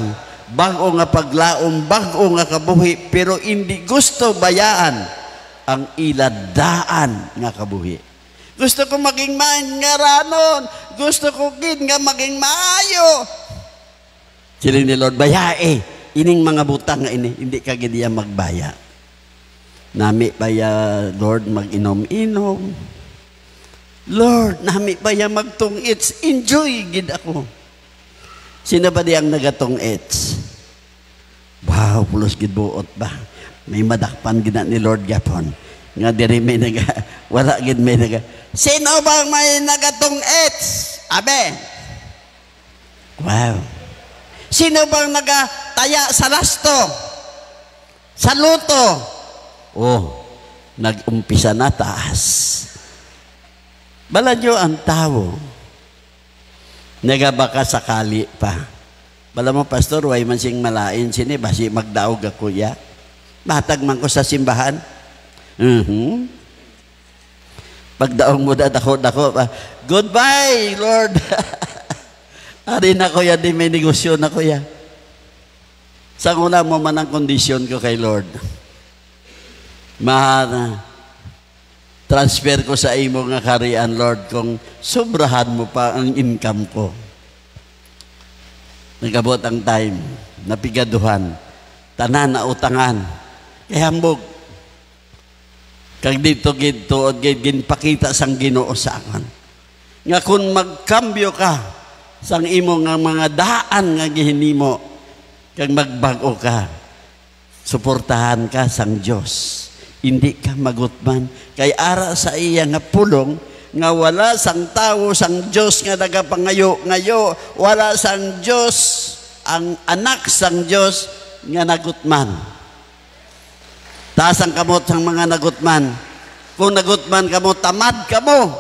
bag-o nga paglaom, bag-o nga kabuhi, pero hindi gusto bayaan ang iladaan nga kabuhi. Gusto ko maging maingaranon, gusto ko gid nga maging maayo. Siling ni Lord, bayae, ining mga butang nga ini, hindi ka gid iya magbaya. Nami baya, Lord, mag-inom-inom. Lord, nami baya magtong-its, enjoy gid ako. Sino ba di ang nagatong-its? Wow, pulos gid buot ba? May madakpan gid na ni Lord gapon. Nga diri may wala gid may sino bang may nagatong-its? Abe. Wow. Sino bang nagataya sa lasto? Sa luto? Oh, nag-umpisa na taas. Bala nyo ang tao, nagabaka sakali pa. Bala mo, Pastor, way man sing malain sini, basi magdaog ako ya. Matag man ko sa simbahan. Pagdaong mo dako, goodbye, Lord. Ari na ko ya, di may negosyo na ko ya. Sa una mo man ang kondisyon ko kay Lord. Transfer ko sa imo nga karian, Lord, kung sobrahan mo pa ang income ko. Nagabot ang time, napigaduhan, tanan na utangan, kay hambog. Kag dito gid tuod gid ginpakita sang Ginoo sa akon. Nga kung magkambyo ka sang imo nga mga daan nga gihinimo, kag magbago ka, suportahan ka sang Dios. Hindi ka magutman kay ara sa iya nga pulong nga wala sang tawo sang Dios nga nagapangayo ngayo, wala sang Dios ang anak sang Dios nga nagutman. Taas ang kamot sang mga nagutman. Kung nagutman kamo, tamad kamo.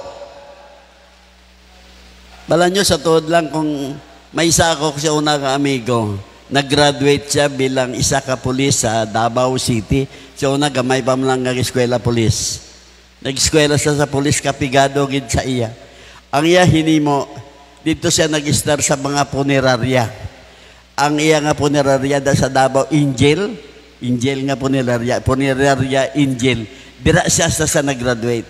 Bala nyo sa tuod lang, kung may isa ako sa una ka amigo, nag-graduate siya bilang isa ka pulis sa Davao City. Sa una, gamay pa mo lang nag-eskwela pulis. Nag-eskwela siya sa pulis, kapigado gid sa iya. Ang iya hinimo, dito siya nag-star sa mga punerarya. Ang iya nga punerarya da sa Davao, Angel nga punerarya Angel. Dira siya sa nag-graduate.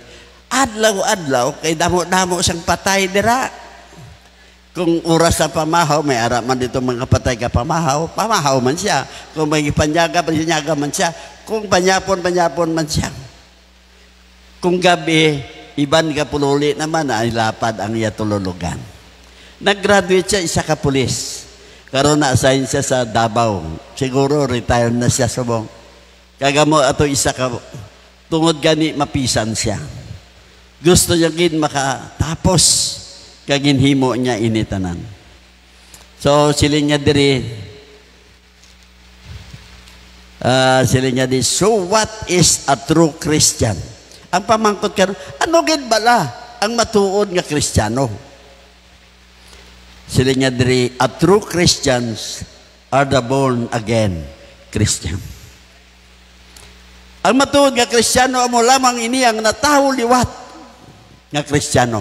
Adlaw-adlaw, kay damo-damo siyang patay dira. Kung oras sa pamahaw, may ara man dito mga patay ka pamahaw man siya. Kung may panyaga man siya. Kung panyapon man siya. Kung gabi, iban ka pululi naman, ay lapad ang iya tululugan. Nag-graduate siya, isa ka pulis. Karon na-assign siya sa Davao. Siguro retired na siya subong. Kagamo ato isa ka, tungod gani mapisan siya. Gusto niya gid makatapos kaginhimo niya initanan. So siling niya diri, so what is a true Christian? Ang pamangkot karon, ano gid bala ang matuod nga Kristiyano? Sila niya diri, a true Christians are the born again Christian. Ang matuod nga Kristiyano amo lamang ini ang natawo liwat nga Kristiyano.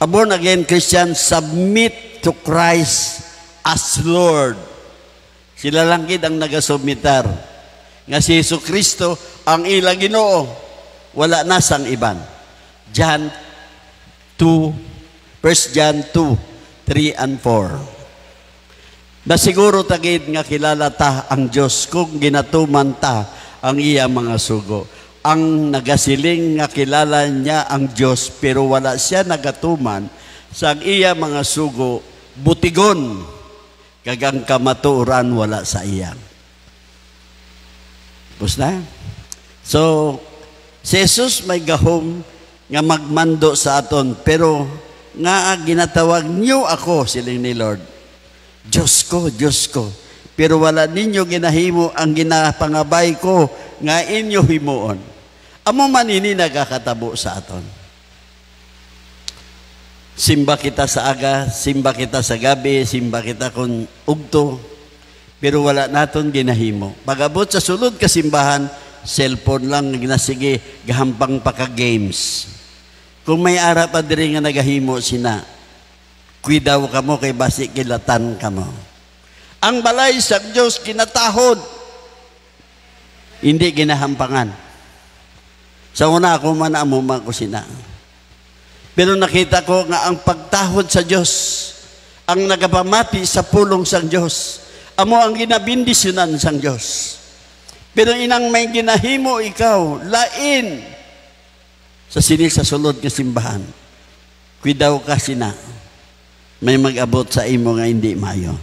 A born again Christian submit to Christ as Lord. Sila lang gid ang nagasubmitar nga si Jesucristo ang ilang Ginoo, wala na sang iban. John 2 1 John 2, 3 and 4. Na siguro tagid nga kilala ta ang Diyos kung ginatuman ta ang iya mga sugo. Ang nagasiling nga kilala niya ang Diyos pero wala siya nagatuman sa iya mga sugo, butigon kagang kamaturan wala sa iya. Basta? So, si Jesus may gahom nga magmando sa aton pero nga ginatawag niyo ako, siling ni Lord. Diyos ko. Pero wala ninyo ginahimo ang ginapangabay ko nga inyo himuon. Amo man ini nagakatabo sa aton. Simba kita sa aga, simba kita sa gabi, simba kita kung ugto, pero wala naton ginahimo. Pag-abot sa sulod kasimbahan, cellphone lang ginasige, gahampang pa ka games. Kung may ara pa diri nga nagahimo sina, kuidaw ka mo kay basi kilatan ka mo. Ang balay sa Diyos kinatahod, hindi ginahampangan. Sa una ako man amuma ko sina. Pero nakita ko nga ang pagtahod sa Diyos, ang nagapamati sa pulong sang Diyos, amo ang ginabindisyonan sang Diyos. Pero inang may ginahimo ikaw, lain sa sining sa sulod nga simbahan, kuidaw ka sina, may mag-abot sa imo nga hindi mayo.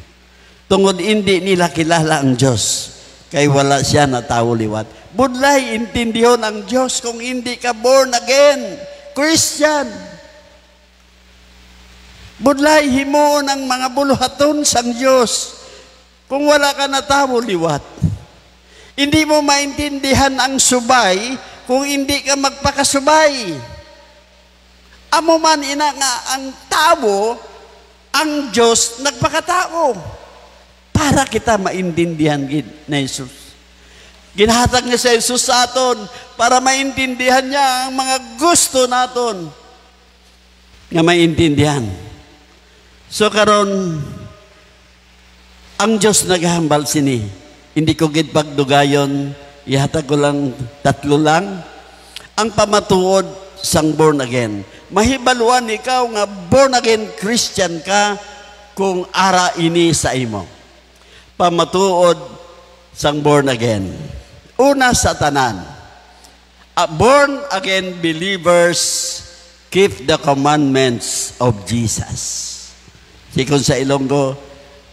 Tungod hindi nila kilala ang Diyos, kay wala siya na tao liwat. Budlay, intindihon ang Diyos kung hindi ka born again, Christian. Budlay, himuon ang mga buluhaton sang Diyos kung wala ka na tao liwat. Hindi mo maintindihan ang subay kung hindi ka magpakasubay. Amo man ina nga ang tao, ang Diyos nagpakatao para kita maintindihan na Jesus. Ginahatag niya sa Jesus sa aton para maintindihan niya ang mga gusto naton nga maintindihan. So karon ang Diyos naghambal sini. Hindi ko gid pagdugayon, ihatag ko lang 3 lang. Ang pamatuod sang born again. Mahibaluan ikaw nga born again Christian ka kung ara ini sa imo. Pamatuod sang born again. Una sa tanan, born again believers keep the commandments of Jesus. Sikon sa Ilonggo,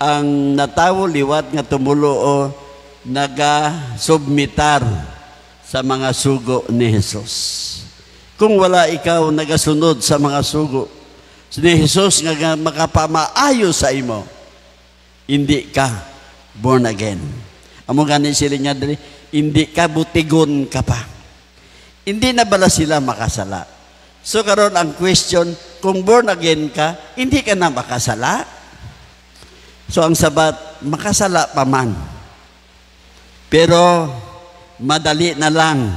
ang natawo liwat nga tumulo naga-submitar sa mga sugo ni Jesus. Kung wala ikaw nagasunod sa mga sugo ni Jesus nga makapamaayo sa imo, hindi ka born again. Amo gani sila niya dali, hindi ka butigon ka pa. Hindi na bala sila makasala. So karon ang question, kung born again ka, hindi ka na makasala. So ang sabat, makasala pa man. Pero madali na lang.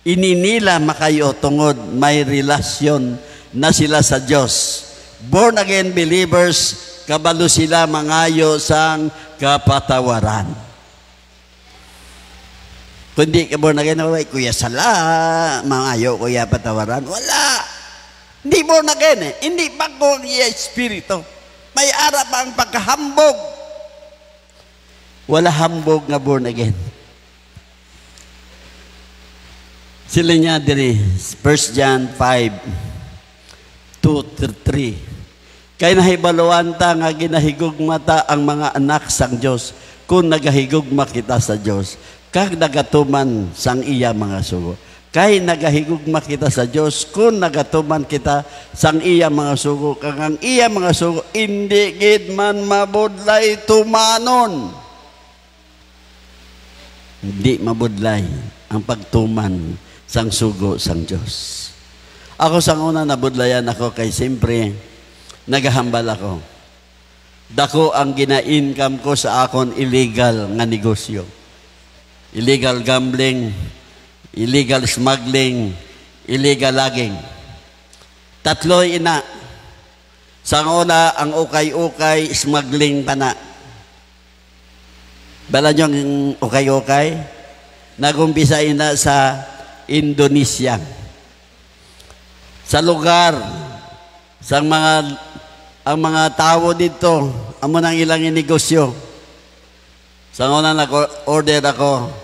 Ininila makayo tungod may relasyon na sila sa Diyos. Born again believers, kabalo sila mangayo sang kapatawaran. Kundi ka born again, kuya sala, mangayo kuya patawaran. Wala. Hindi born again eh. Hindi bago ang espiritu. May ara pa ang pagkahambog. Wala hambog nga born again. Sila niya diri, 1 John 5, 2-3. Kay nahibaluan ta nga ginahigugmata ang mga anak sang Dios kung nagahigugma kita sa Dios kag nagatuman sang iya mga sugo. Kay nagahigugma kita sa Dios kung nagatuman kita sang iya mga sugo kag ang iya mga sugo indi gid man mabudlay tumanon. Hindi mabudlay ang pagtuman sang sugo sang Dios. Ako sang una nabudlayan ako kay siyempre nagahambal ako. Dako ang gina-income ko sa akon illegal nga negosyo. Illegal gambling, illegal smuggling, illegal logging. Tatlo ina. Sang una, ang ukay-ukay, smuggling pa na. Bala nyo ang ukay-ukay? Nagumpisa ina sa Indonesia. Sa lugar, sa ang mga tao dito, amo nang ilang negosyo. Sa una nag-order ako,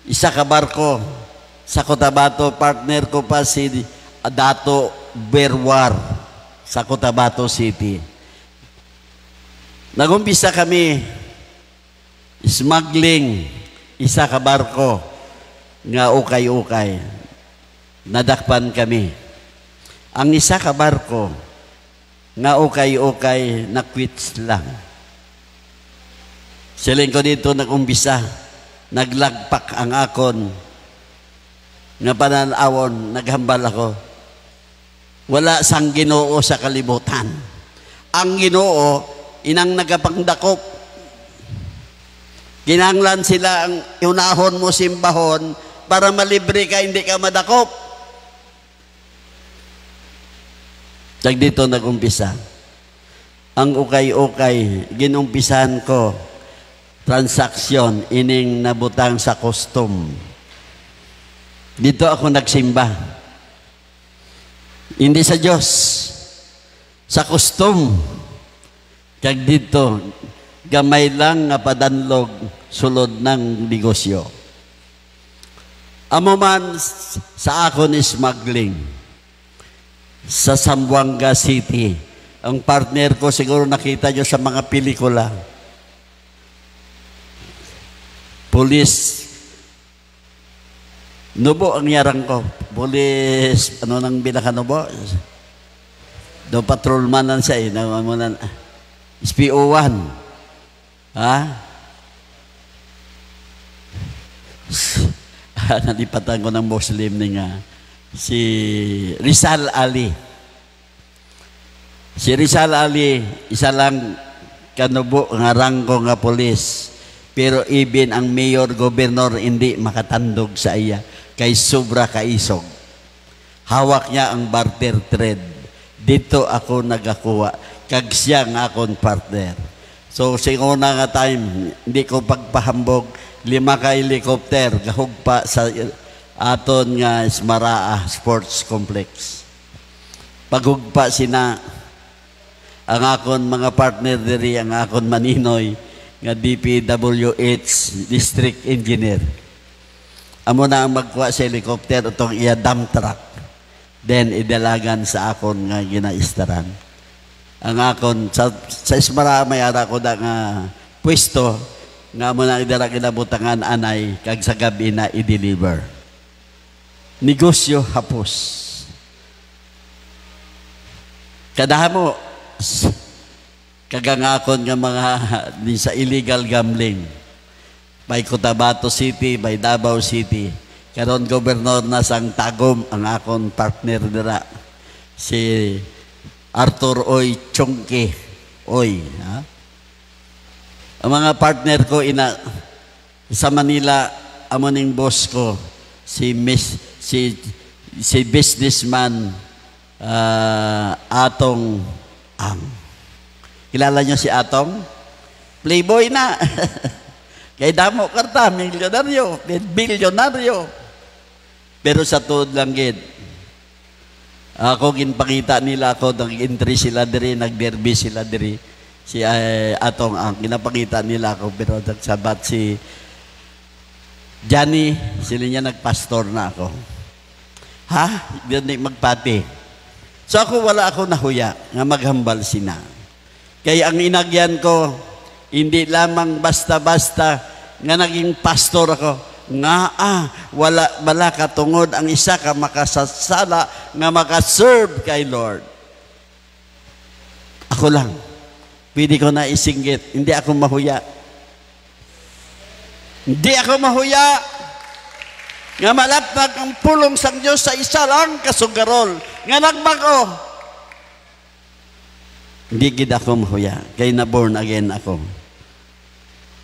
isa ka barko sa Cotabato, partner ko pa si Dato Berwar sa Cotabato City. Nagumpisa kami smuggling, isa ka barko nga ukay-ukay. Nadakpan kami. Ang isa ka barko nga ukay-ukay na quits lang. Siling ko dito nagumpisa, naglagpak ang akon nga pananawon, naghambal ako. Wala sang Ginoo sa kalibutan. Ang Ginoo, inang nagapangdakop. Kinahanglan sila ang unahon mo simbahon para malibre ka, hindi ka madakop. Tag dito nag-umpisa. Ang ukay-ukay, ginumpisahan ko, transaksyon, ining nabutang sa custom. Dito ako nagsimba. Hindi sa Diyos, sa custom. Kag dito, gamay lang nga padanlog sulod ng negosyo. Amo man sa akon smuggling sa Zamboanga City. Ang partner ko, siguro nakita nyo sa mga pelikula. Police, nubo ang yarang ko. Police, ano nang binakanubo? Do patrolman nan siya eh. SPO1. Ha? Nalipatan ko ng Muslim nga si Rizal Ali. Si Rizal Ali, isa lang kanubo nga ranggo nga polis. Pero even ang mayor, gobernador, hindi makatandog sa iya. Kay sobra kaisog. Hawak niya ang barter trade. Dito ako nagakuha. Kag siya nga akong partner. So, siguro na nga time, hindi ko pagpahambog, 5 ka helicopter, gahugpa sa aton nga Ismaraa Sports Complex. Paghugpa sina, ang akon mga partner diri, ang akon maninoy, nga DPWH District Engineer. Amo na ang magkuha sa helicopter, itong iya dump truck. Then, idalagan sa akon nga ginaistaran. Ang akon, sa Ismaraa may ara ko na nga pwesto, nga mo na idara kinabutangan anay, kag sa gabi na i-deliver. Negosyo hapos. Kadamo, kagangakon nga mga sa illegal gambling. By Cotabato City, by Davao City. Karon gobernador na sang Tagum, ang akon partner dira. Si Arthur Oy Chongke. Oy. Ha? Ang mga partner ko sa Manila, amoning boss ko, si businessman Atong Ang. Kilala niyo si Atong? Playboy na. Kay damo karta, milyonaryo, bilyonaryo. Pero sa tuod lang gid. Ako ginpakita nila ako, nag-entry sila diri, nag-derby sila diri. Si Atong Ang, ginapakita nila ako, pero nagsabat si Johnny, sila niya nagpastor na ako. Ha? Hindi magpati. So ako wala ako nahuya nga maghambal sina. Kaya ang inagyan ko, hindi lamang basta-basta nga naging pastor ako. Nga wala katungod ang isa ka makasasala nga makaserve kay Lord. Ako lang. Pwede ko na isinggit. Hindi ako mahuya. Hindi ako mahuya. Nga malapag ang pulong sang Diyos sa isa lang kasugarol. Nga nagbago. Hindi gid ako mahuya. Kaya na born again ako.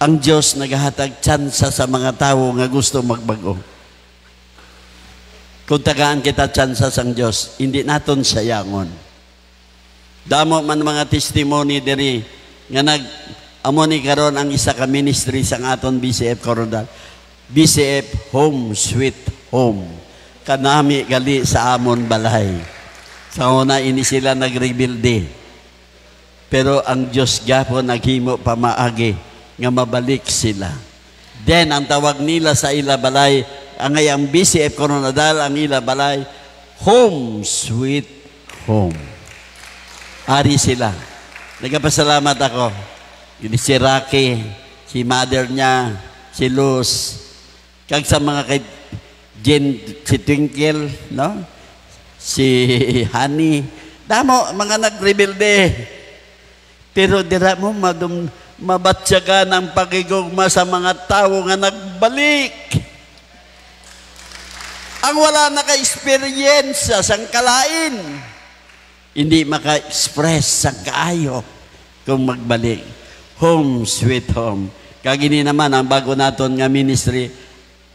Ang Diyos naghahatag tsansa sa mga tao nga gusto magbago. Kung tagaan kita tsansa sang Diyos, hindi naton sayangon. Damo man mga testimony diri nga amo ni karon ang isa ka ministry sang aton BCF Coronadal. BCF Home Sweet Home. Kanami gali sa amon balay. Sa una ini sila nagrebuilde. Pero ang Diyos gapon naghimo pamaagi nga mabalik sila. Then, ang tawag nila sa ila balay, ang BCF Coronadal, ang ila balay, Home Sweet Home. Ari sila. Nagpasalamat ako. Si Rocky, si mother niya, si Luz, kag sa mga kay Jen, si Twinkle, no? Si Honey, damo, mga nag-rebuilde. Pero dira mo mabatsyaga ng pagigugma sa mga tao nga nagbalik. Ang wala naka-experience sang kalain. Hindi maka-express sa kaayo kung magbalik. Home sweet home. Kagini naman ang bago naton nga ministry,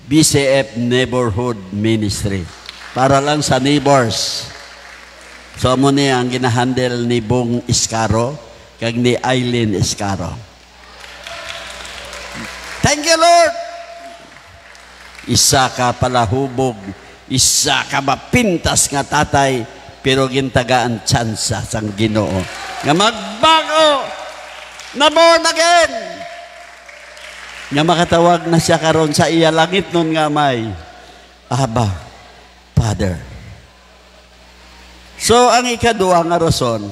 BCF Neighborhood Ministry. Para lang sa neighbors. So mo niya ang ginahandle ni Bong Iscaro kag ni Eileen Iscaro. Thank you, Lord! Isa ka palahubog, isa ka mapintas nga tatay, pero gintagaan tsansa sang Ginoo nga magbago na born again nga makatawag na siya karon sa iya langit nun nga may Abba, Father. So ang ikaduha nga rason,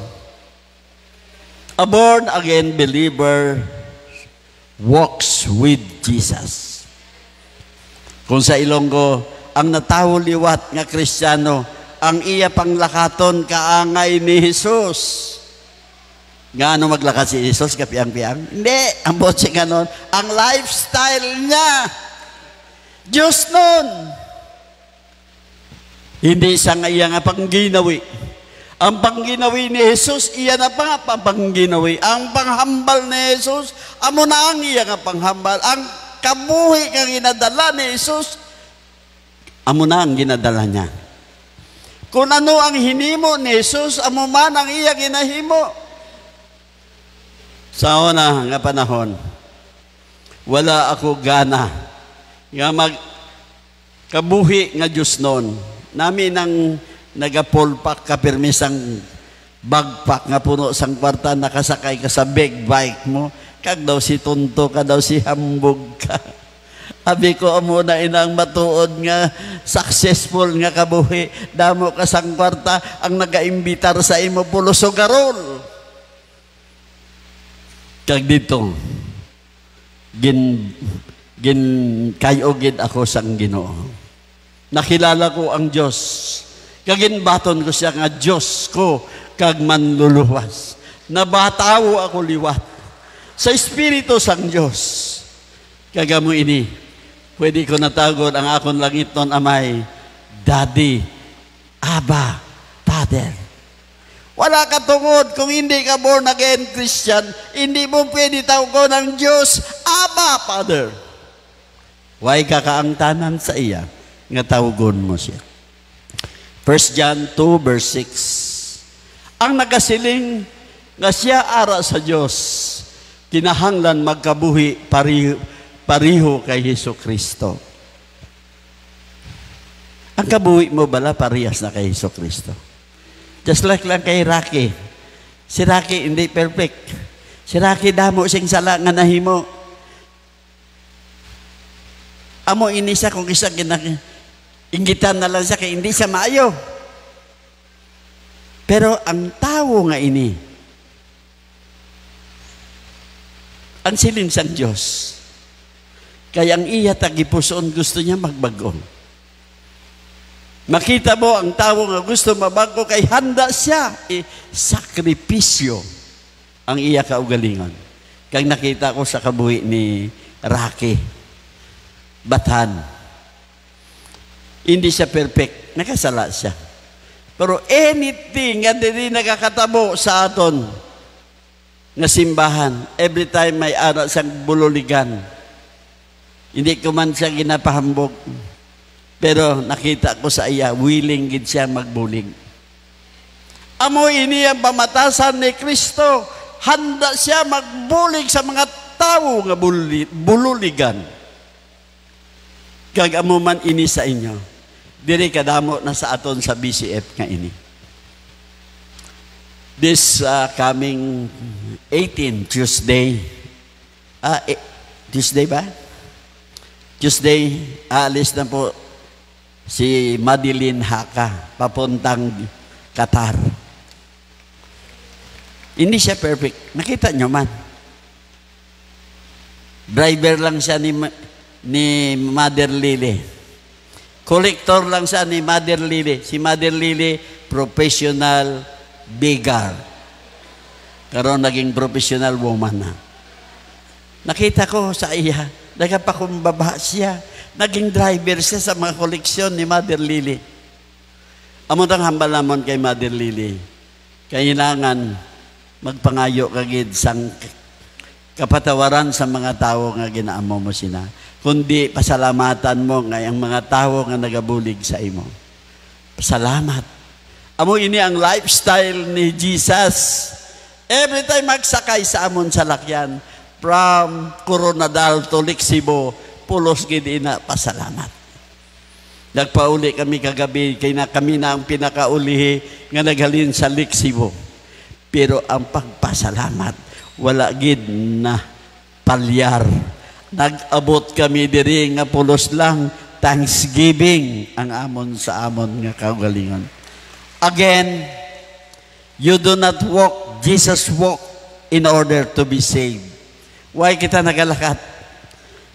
a born again believer walks with Jesus. Kung sa Ilonggo, ang natawo liwat nga Kristiyano, ang iya panglakaton kaangay ni Jesus. Nga ano maglakas si Jesus, kapiang-piang? Hindi, ang botse nga nun, ang lifestyle niya. Diyos nun. Hindi sa nga iya nga pangginawi. Ang pangginawi ni Jesus, iya na pa nga pangginawi. Ang panghambal ni Jesus, amo na ang iya nga panghambal. Ang kabuhi nga ginadala ni Jesus, amo na ang ginadala niya. Kung ano ang hinimo ni Jesus, amo man ang iya ginahimo. Sa una nga panahon, wala ako gana nga kabuhi nga Diyos noon. Nami nang nagapulpak ka permisang bagpak nga puno sang kwarta, nakasakay ka sa big bike mo, kag daw si tunto ka, daw si hambog ka. Abi ko amo na inang matuod nga successful nga kabuhi, damo ka sang kwarta ang nagaimbitar sa imo pulos o garol. Kag dito gin kayogid ako sang Ginoo. Nakilala ko ang Dios. Kag baton ko siya nga Dios ko kag manluluwas. Nabatawo ako liwat sa espiritu sang Dios. Kagamo ini pwede ko natagod ang akon langit nun amay, Daddy, Abba, Father. Wala ka tungod kung hindi ka born again Christian, hindi mo pwede tawagon ng Diyos, Abba, Father. Why ka kaangtanan sa iya, nga tawagon mo siya. 1 John 2 verse 6. Ang nagasiling nga siya ara sa Diyos, kinahanglan magkabuhi pariho kay Hesus Kristo. Ang kabuhi mo bala parehas na kay Hesus Kristo. Just like lang kay Rocky. Si Rocky hindi perfect. Si Rocky damo sing sala nga nahimo. Amo ini siya kung isa inggitan na lang siya kay hindi siya maayo. Pero ang tao nga ini, ang siling sang Diyos, kaya ang iya tagipuson gusto niya magbago. Makita mo ang tao nga gusto mabago kay handa siya sakripisyo ang iya kaugalingon. Kaya nakita ko sa kabuhi ni Rocky Batan. Hindi siya perfect, nakasala siya. Pero anything nga hindi nakakatabo sa aton nga simbahan, every time may ara siyang bululigan, hindi ko man siya ginapahambog. Pero nakita ko sa iya, willing gid siya magbulig. Amo ini ang pamatasan ni Kristo. Handa siya magbulig sa mga tao nga bululigan. Kag amo man ini sa inyo. Diri kadamo na sa aton sa BCF nga ini. This coming 18 Tuesday. Tuesday ba? Tuesday, aalis na po si Madeline Haka papuntang Qatar. Hindi siya perfect. Nakita nyo man. Driver lang siya ni Mother Lily. Collector lang siya ni Mother Lily. Si Mother Lily, professional beggar. Karon naging professional woman na. Nakita ko sa iya, nagapakumbaba siya. Naging driver siya sa mga koleksyon ni Mother Lily. Amon ang hambal namon kay Mother Lily. kailangan magpangayo kagid sang kapatawaran sa mga tao nga ginaamo mo sina. Kundi pasalamatan mo nga ang mga tao nga nagabulig sa imo. Pasalamat. Amo ini ang lifestyle ni Jesus. Every time magsakay sa amon sa lakyan, from Coronadal to Lixibo, pulos gid ina pasalamat. Nagpauli kami kagabi, kay na kami na ang pinakaulihi nga naghalin sa Lixibo. Pero ang pagpasalamat, wala gid na palyar. Nag-abot kami diri nga pulos lang, thanksgiving ang amon sa amon nga kaugalingon. Again, you do not walk, Jesus walk in order to be saved. Why kita nagalakat?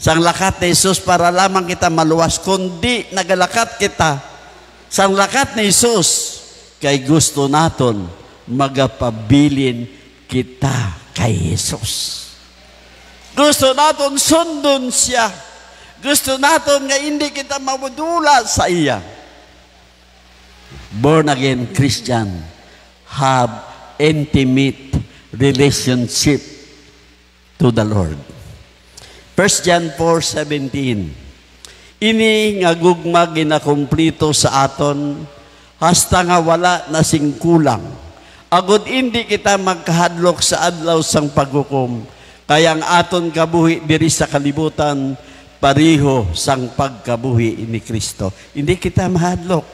Sang lakat ni Jesus para lamang kita maluwas, kundi nagalakat kita sang lakat ni Jesus kay gusto naton magapabilin kita kay Jesus. Gusto naton sundon siya. Gusto naton nga hindi kita mabudula sa iya. Born again Christian have intimate relationship to the Lord. 1 John 4:17. Ini nga gugma ginakumplito sa aton hasta nga wala na sing kulang. Agud hindi kita magkahadlok sa adlaw sang paghukom. Kaya ang aton kabuhi diri sa kalibutan pariho sang pagkabuhi ni Kristo. Hindi kita mahadlok.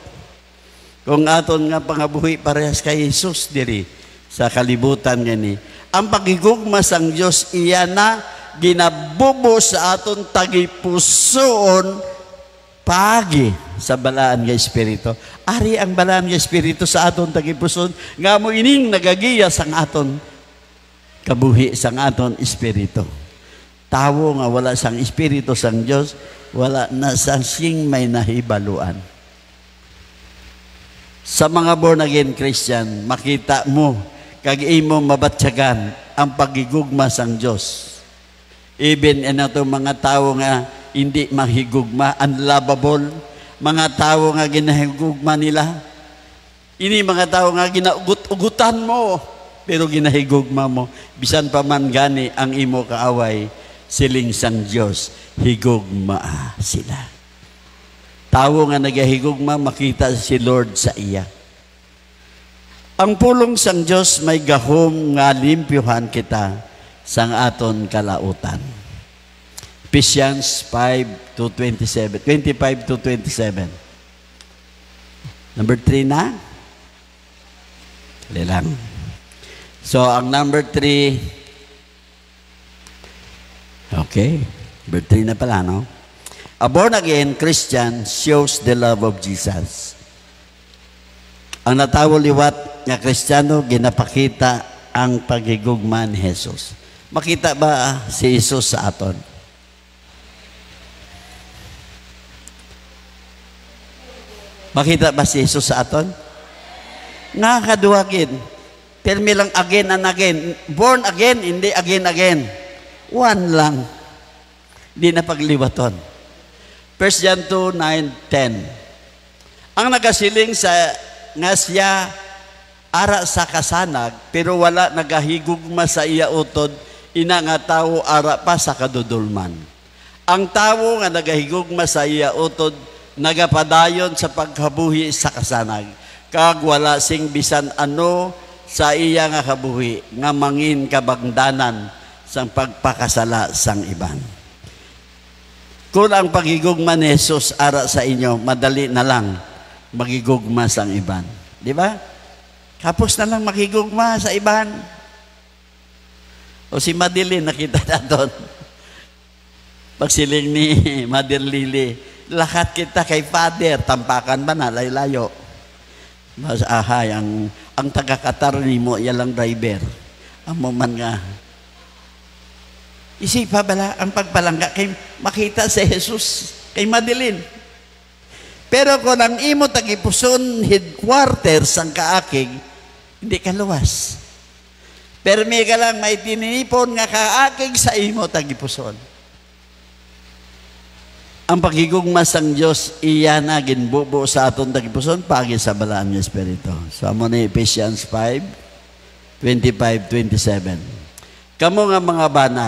Kung aton nga pangabuhi parehas kay Jesus diri sa kalibutan gani. Ang pagigugma sang Dios iya na ginabubo sa aton tagipusoon pagi sa balaan nga Espiritu. Ari ang balaan nga Espiritu sa aton tagipusoon nga mo ining nagagiya sang aton kabuhi sang aton Espiritu. Tawo nga wala sang Espiritu sang Dios, wala na sang sing may nahibaluan. Sa mga born again Christian, makita mo kag imo mabatyagan ang pagigugma sang Dios. Even ito mga tao nga hindi mahigugma, unlovable, mga tao nga ginahigugma nila. Ini mga tao nga ginaugut-ugutan mo, pero ginahigugma mo. Bisan pa man gani ang imo kaaway, siling sang Diyos, higugma sila. Tao nga nagahigugma, makita si Lord sa iya. Ang pulong sang Diyos may gahom nga limpyuhan kita sang aton kalautan. Ephesians 5:27, 25-27. Number 3 na? Lilang. So, ang number 3, okay, number 3 na pala, no? A born-again Christian shows the love of Jesus. Ang natawo liwat nga Kristiyano, ginapakita ang pagigugma ni Jesus. Makita ba si Jesus sa aton? Makita ba si Jesus sa aton? Nga kaduwagin. Permi lang again and again. Born again, hindi again. One lang. Hindi na pagliwaton. 1 John 2:9-10. Ang nagasiling sa nga siya ara sa kasanag, pero wala nagahigugma sa iya utod, ina nga tao ara pa sa kadudulman. Ang tao nga nagahigugma sa iya utod, nagapadayon sa pagkabuhi sa kasanag, kag wala sing bisan ano sa iya nga kabuhi, nga mangin kabangdanan sang pagpakasala sang iban. Kung ang pagigugma ni Jesus ara sa inyo, madali na lang magigugma sang iban. Di ba? Kapos na lang makigugma sa iban. O si Madeline, nakita na doon. Pagsiling ni Mother Lily, lakat kita kay Father, tampakan ba na, layo. Mas ahay, ang taga-Qatar ni mo, yalang driver. Ang man nga. Isipa bala, ang pagpalangga, kay makita si Jesus, kay Madeline. Pero kung ang imo tagipuson headquarters ang kaakig, hindi ka luwas. Pero may ka lang may tininipon nga kaakig sa imo tagipuson. Ang pagigugma sang Diyos, iya na ginbubo sa aton tagipuson, pagi sa balaan ng Espiritu. So, mo ni Ephesians 5. 25:27. Kamo nga mga bana,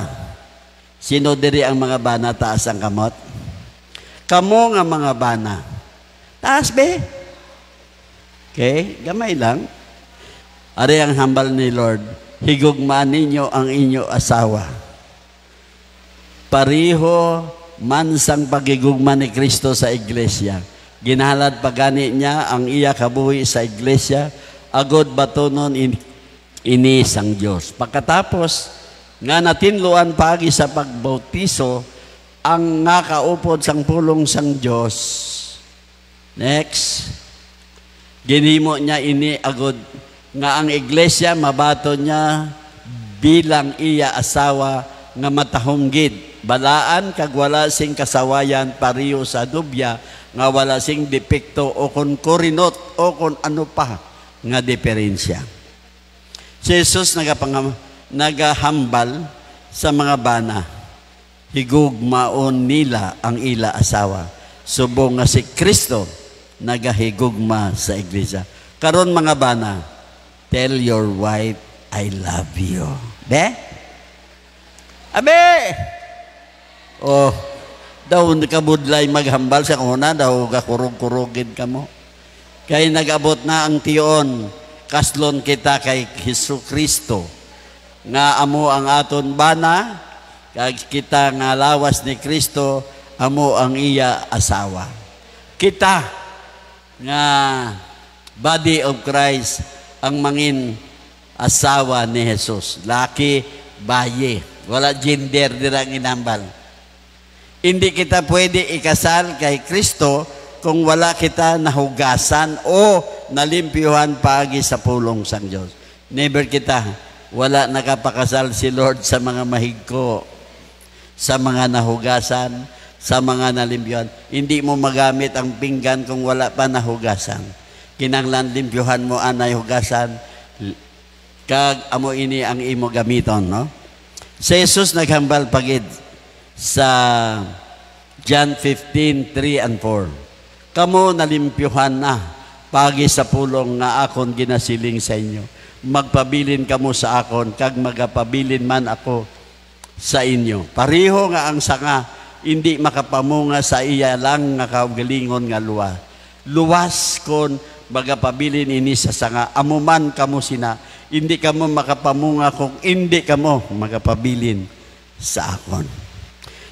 sino diri ang mga bana taas ang kamot? Kamo nga mga bana. Taas be? Okay, gamay lang. Ari ang hambal ni Lord, higugmaan ninyo ang inyo asawa. Pariho man sang pagigugma ni Kristo sa iglesia. Ginhalad pagani niya ang iya kabuhi sa iglesia, agod batonon ini sang Dios. Pagkatapos nga natinluan pagi sa pagbautiso ang nga kaupod sang pulong sang Dios. Next, ginhimo niya ini agod nga ang iglesia mabato niya bilang iya asawa nga matahonggid, balaan kag wala sing kasawayan pariyo sa dubya nga wala sing depekto o kon korinot o kon ano pa nga diferensya. Si Jesus nagahambal sa mga bana, higugmaon nila ang ila asawa. Subong nga si Kristo nagahigugma sa iglesia. Karon mga bana, tell your wife, I love you. Be? Abe! Oh, daw kabudlay maghambal sa una, daw kakurog-kurugin ka mo. Kaya nag-abot na ang tiyon, kaslon kita kay Hesus Kristo, nga amo ang aton bana, kag kita nga lawas ni Kristo, amo ang iya asawa. Kita nga body of Christ ang mangin asawa ni Jesus. Laki, baye. Wala gender dirang inambal. Hindi kita pwede ikasal kay Kristo kung wala kita nahugasan o nalimpyuhan pagi sa pulong sang Diyos. Never kita. Wala nakapakasal si Lord sa mga mahigko, sa mga nahugasan, sa mga nalimpyuhan. Hindi mo magamit ang pinggan kung wala pa nahugasan. Kinanglan limpyuhan mo anay hugasan, kag amo ini ang imo gamiton, no? Si Jesus naghambal pagid sa John 15:3 and 4. Kamo nalimpyuhan na pagi sa pulong nga akon ginasiling sa inyo. Magpabilin kamo sa akon, kag magapabilin man ako sa inyo. Pariho nga ang sanga, hindi makapamunga sa iya lang nga kaugalingon nga luwa. Luwas kon magapabilin ini sa sanga, amuman kamo sina, hindi kamo makapamunga kung hindi kamo magapabilin sa akon.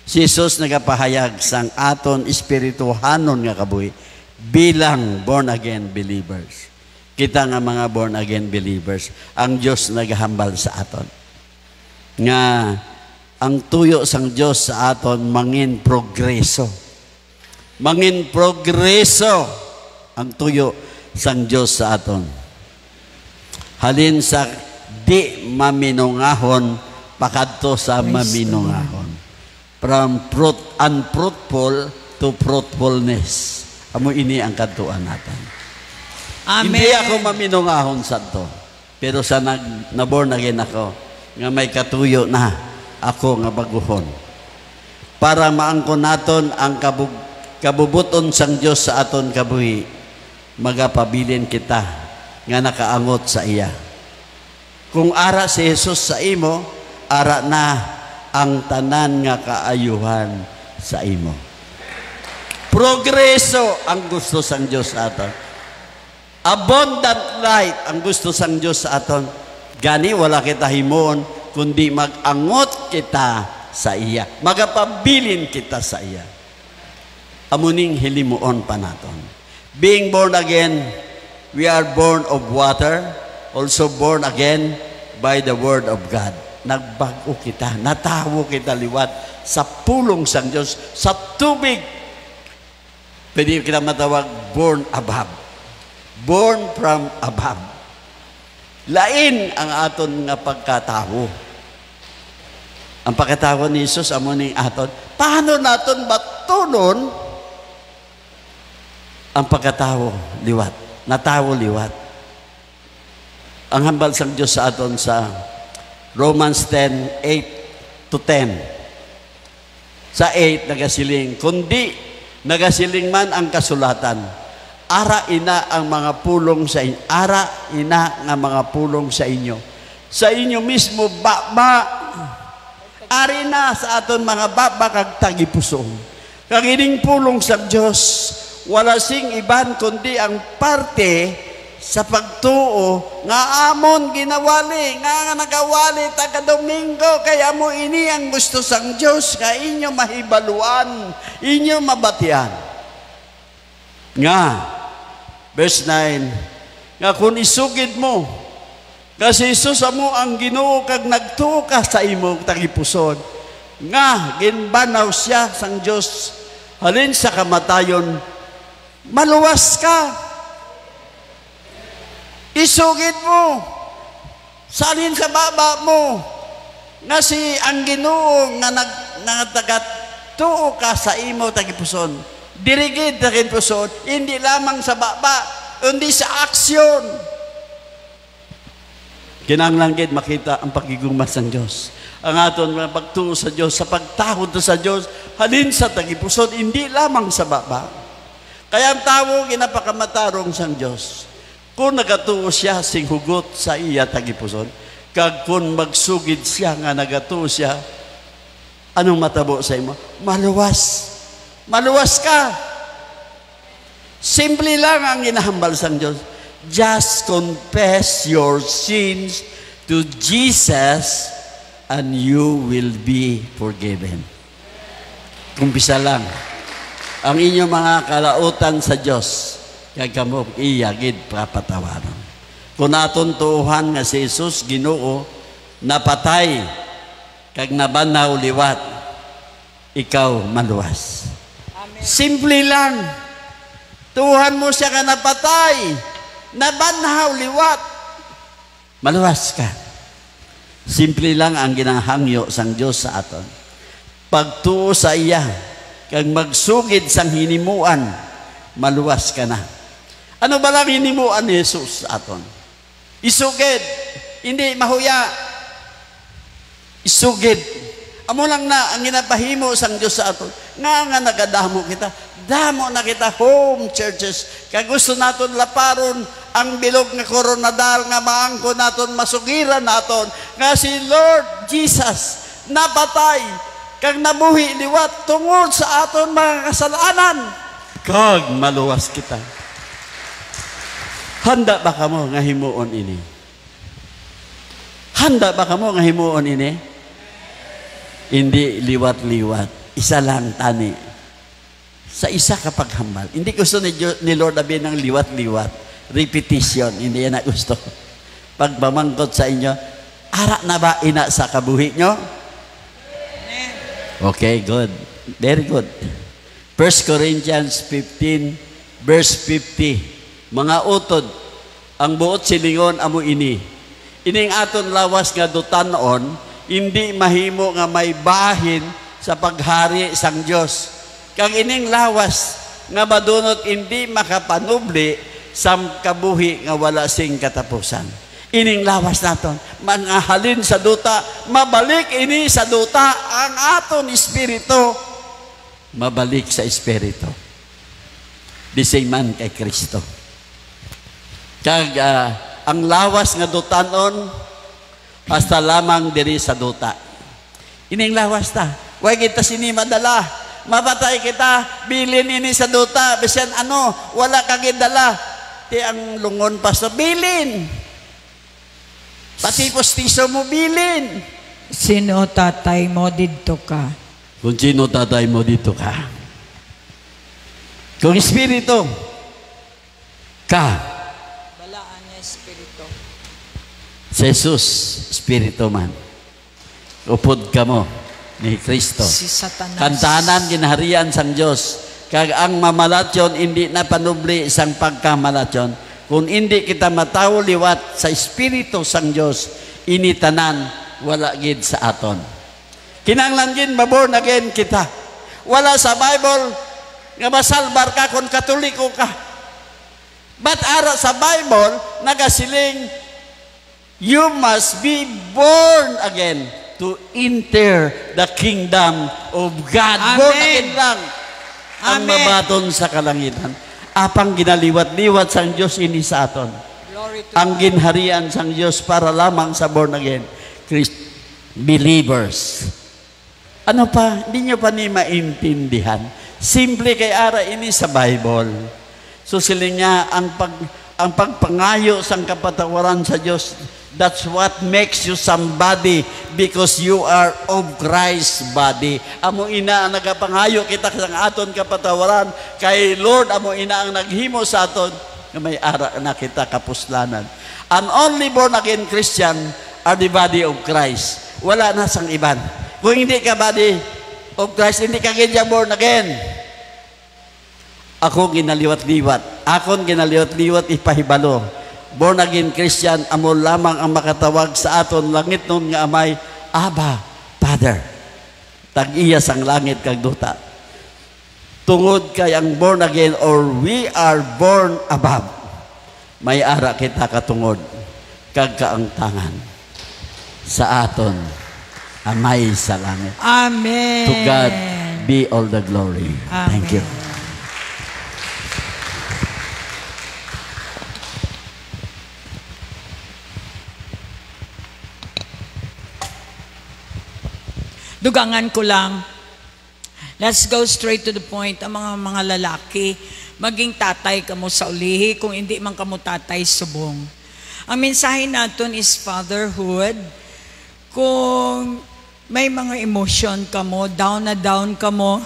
Si Jesus nagapahayag sang aton espirituhanon nga kabuhi bilang born again believers. Kita nga mga born again believers, ang Diyos naghambal sa aton. Nga ang tuyo sang Diyos sa aton mangin progreso. Mangin progreso ang tuyo sang Diyos sa aton. Halin sa di maminungahon pakadto sa maminungahon. From unfruitful to fruitfulness. Amo ini ang kadtuan natin. Amen. Hindi ako maminungahon sa to. Pero sa na-born again ako, nga may katuyo na ako nga baguhon. Para maangkon naton ang kabubuton sang Diyos sa aton kabuhi, magapabilin kita nga nakaangot sa iya. Kung ara si Jesus sa imo, ara na ang tanan nga kaayuhan sa imo. Progreso ang gusto sang Diyos sa aton. Abundant life ang gusto sang Diyos sa aton. Gani wala kita himon, kundi mag-angot kita sa iya. Magapabilin kita sa iya. Amuning hilimuon pa naton. Being born again, we are born of water, also born again by the Word of God. Nagbago kita, natawo kita liwat sa pulong sang Diyos, sa tubig. Pwede kita matawag born above. Born from above. Lain ang aton nga pagkatawo. Ang pagkatawo ni Jesus, amo ning aton. Paano naton matunon ang pagkatawo liwat? Natawo liwat. Ang hambal sang Diyos sa aton sa Romans 10:8-10. Sa 8 nagasiling, kundi nagasiling man ang kasulatan, ara ina ang mga pulong sa inyo, ara ina nga mga pulong sa inyo, sa inyo mismo baba. Ari na sa aton mga baba kag tagipuso. Kag ining pulong sa Dios wala sing iban kundi ang parte sa pagtuo nga amon ginawali nga nagawali taga Domingo kaya mo ini ang gusto sang Dios ka inyo mahibaluan, inyo mabatian. Nga verse 9 nga kung isugid mo kasi Isus amo ang Ginoo kag nagtuo ka sa imong tagipuson nga ginbanaw siya sang Dios halin sa kamatayon maluwas ka. Isugid mo salin sa baba mo nga si ang Ginoo nga nagtagatuo ka sa imo tagipuson dirigid tagipuson hindi lamang sa baba kundi sa aksyon. Kinahanglan makita ang pagigugmas ng Diyos. Ang aton mga pagtuo sa Diyos, sa pagtahod sa Diyos, halin sa tagipuson, hindi lamang sa baba. Kaya ang tao, ginapakamatarong sa Diyos. Kung nagatuo siya, sing hugot sa iya tagipuson, kag kung magsugid siya nga nagatuo siya, anong matabo sa imo? Maluwas. Maluwas ka. Simple lang ang ginahambal sa Diyos. Just confess your sins to Jesus and you will be forgiven. Kumpisa lang. Ang inyong mga kalautan sa Diyos, kaya kamo iyagid papatawaran. Kung aton tuuhan nga si Jesus Ginoo napatay kag nabanaw liwat, ikaw maluwas. Amen. Simple lang. Tuuhan mo siya nga napatay, nabanaw liwat, maluwas ka. Simple lang ang ginahangyo sang Dios sa aton. Pagtuo sa iya, kag magsugid sang hinimuan, maluwas ka na. Ano ba lang hinimuan ni Jesus sa aton? Isugid, hindi mahuya. Isugid. Amo lang na ang ginapahimo sang Dios sa aton. Nga nagadamo kita. Damo na kita home churches. Kag gusto naton laparon ang bilog nga koronadal nga maangko naton masugiran naton nga si Lord Jesus napatay kag nabuhi liwat tungod sa aton mga kasalanan kag maluwas kita. Handa ba kamo nga himuon ini? Handa ba kamo nga himuon ini? Hindi liwat-liwat, isa lang tani. Sa isa ka paghambal. Hindi gusto ni Lord Abin ng liwat-liwat. Repetition. Hindi yan na gusto. Pag bamangkot sa inyo, ara na ba ina sa kabuhi nyo? Okay, good. Very good. 1 Corinthians 15, verse 50. Mga utod, ang buot silingon amo ini. Ining aton lawas nga dutanon, hindi mahimo nga may bahin sa paghari sang Diyos. Kang ining lawas nga madunot hindi makapanubli sa kabuhi nga wala sing katapusan. Ining lawas naton mangahalin sa duta, mabalik ini sa duta ang aton espiritu, mabalik sa espiritu. The same man kay Kristo. Kag ang lawas nga dutanon hasta lamang diri sa duta. Ining lawas ta, way kita sini madala. Mapatay kita, bilin ini sa duta, bisan ano, wala kang idala. Ti ang lungon pa sa bilin. Pati postiso mo bilin. Sino tatay mo dito ka? Kung sino tatay mo dito ka? Kung espiritu ka. Balaan niya espiritu. Si Jesus, espiritu man. Upod ka mo ni Kristo. Si Satanas. Kantanan ginaharian sang Dios. Kag ang mamalatyon hindi na panubli sang pagkamalatyon. Kung hindi kita matawo liwat sa espiritu sang Dios, initanan wala gid sa aton. Kinahanglan gid maborn again kita. Wala sa Bible nga masalbar ka kung Katoliko ka. But ara sa Bible nagasiling you must be born again to enter the kingdom of God. Amen. Born again lang ang Amen. mabaton sa kalangitan. Apang ginaliwat-liwat sang Diyos ini sa aton. Glory to ang God. ginharian sang Dios para lamang sa born again believers. Ano pa? Hindi nyo pa ni maintindihan. Simple kay ara ini sa Bible. So siling niya ang pagpangayo sang kapatawaran sa Dios, that's what makes you somebody because you are of Christ's body. Amo ina ang nagapangayo kita sang aton kapatawaran kay Lord, amo ina ang naghimo sa aton nga may ara na kita kapuslanan. An only born again Christian are the body of Christ. Wala na sang iban. Kung hindi ka body of Christ, hindi ka ganyan born again. Ako ginaliwat-liwat. Akon ginaliwat-liwat ipahibalo. Born again Christian, amo lamang ang makatawag sa aton langit nun nga amay, Abba, Father. Tag-iya sang langit kag duta. Tungod kay ang born again or we are born above. May ara kita katungod kag kaangtangan sa aton amay sa langit. Amen. To God be all the glory. Amen. Thank you. Dugangan ko lang. Let's go straight to the point. Ang mga lalaki, maging tatay kamo sa ulihi, kung hindi man kamo tatay, subong. Ang mensahe natin is fatherhood. Kung may mga emotion kamo, down na down kamo,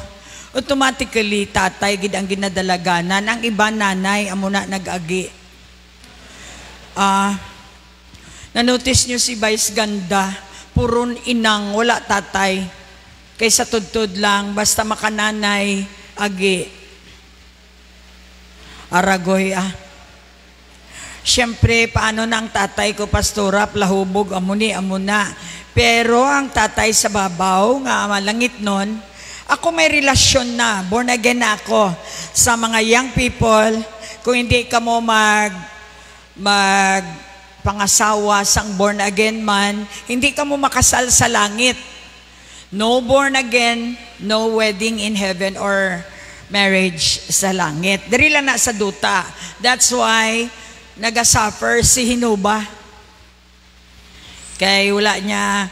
automatically tatay gid ang ginadalaganan. Ang iba nanay amo na nag-agi. Na-notice nyo si Vice Ganda, puron inang, wala tatay. Kaysa tudtod lang, basta makananay, agi. Aragoy Siyempre, paano na ang tatay ko, pastora, plahubog, amuna. Pero ang tatay sa babaw, nga malangit nun, ako may relasyon na, born again na ako. Sa mga young people, kung hindi ka mo pangasawa sang born again man, hindi ka mo makasal sa langit. No born again, no wedding in heaven or marriage sa langit. Diri lang na sa duta. That's why nagasuffer si Hinuba. Kay wala niya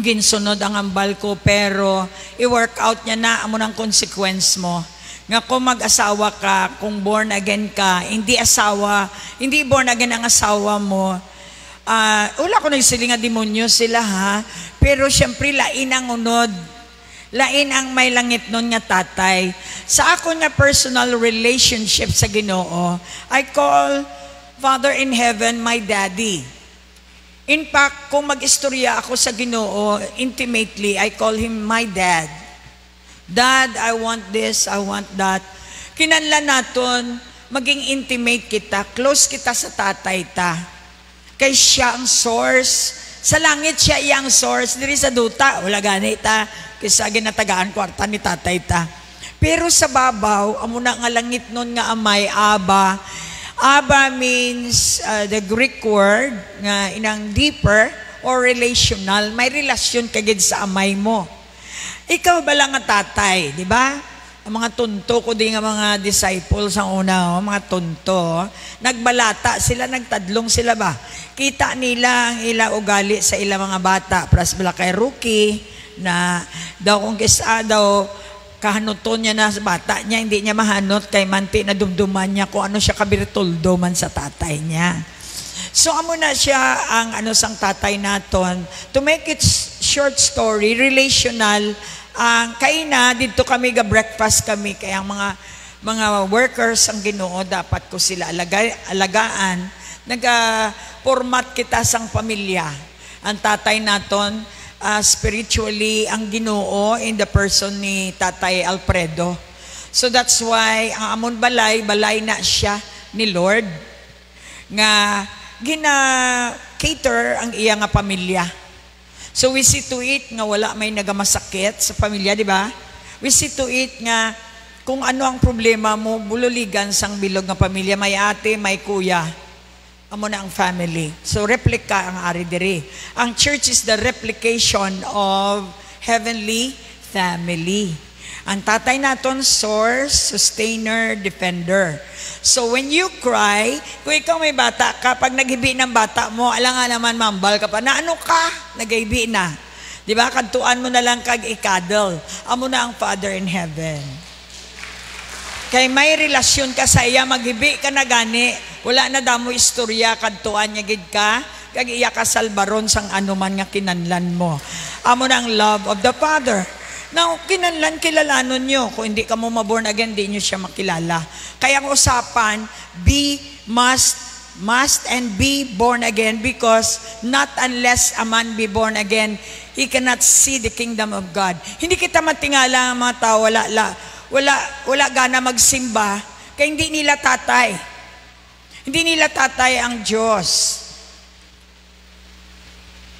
ginsunod ang ambal ko, pero i-work out niya na amo ng consequence mo. Nga kung mag-asawa ka, kung born again ka, hindi born again ang asawa mo, wala ko nagsiling nga demonyo sila ha, pero syempre lain ang unod, lain ang may langit nun nga tatay. Sa ako nga personal relationship sa Ginoo, I call Father in Heaven my daddy. In fact, kung mag-istorya ako sa Ginoo intimately, I call him my dad. Dad, I want this, I want that. Kinanlan naton maging intimate kita, close kita sa tatay ta. Kay siya ang source. Sa langit siya iyang source. Diri sa duta, wala ganita. Kaysa ginatagaan kwarta ni tatay ta. Pero sa babaw, amo na nga langit nun nga amay, Abba. Abba means the Greek word nga inang deeper or relational. May relasyon kagid sa amay mo. Ikaw ba lang nga tatay, di ba? Ang mga tunto ko din nga mga disciples ang una, mga tunto, nagbalata sila, nagtadlong sila ba? Kita nila ang ila ugali sa ila mga bata. Pras bala kay Rookie, na daw kung kisa daw kahanuton niya na sa bata niya, hindi niya mahanot kay manti na dumduman niya kung ano siya kabirtuldo man sa tatay niya. So amo na siya ang sang tatay naton. To make it short story, relational, kaina dito kami ga breakfast kami kaya ang mga workers ang Ginoo dapat ko sila alagaan. Format kita sang pamilya. Ang tatay naton spiritually ang Ginoo in the person ni Tatay Alfredo. So that's why ang amon balay na siya ni Lord nga gina-cater ang iya nga pamilya. So we see to it nga wala may nagamasakit sa pamilya, di ba? We see to it nga kung ano ang problema mo, bululigan sang bilog nga pamilya, may ate, may kuya. Amo na ang family. So replika ang ari diri. Ang church is the replication of heavenly family. Ang tatay naton, source, sustainer, defender. So when you cry, kung ikaw may bata ka, pag naghibi ng bata mo, alam nga naman mambal ka pa, na ano ka? Naghibi na. Di ba? Kantuan mo na lang kag ikadal. Amo na ang Father in heaven. Kay may relasyon ka sa iya, maghibi ka na gani, wala na damo istorya, kantuan niya gid ka, kag iya ka salbaron sang anuman nga kinanlan mo. Amo na ang love of the Father. Now, kinanlan, kilalanon nyo. Kung hindi ka mo maborn again, di nyo siya makilala. Kaya ang usapan, must and be born again, because not unless a man be born again, he cannot see the kingdom of God. Hindi kita matingala ang mga tao, wala gana magsimba, kaya hindi nila tatay. Hindi nila tatay ang Diyos.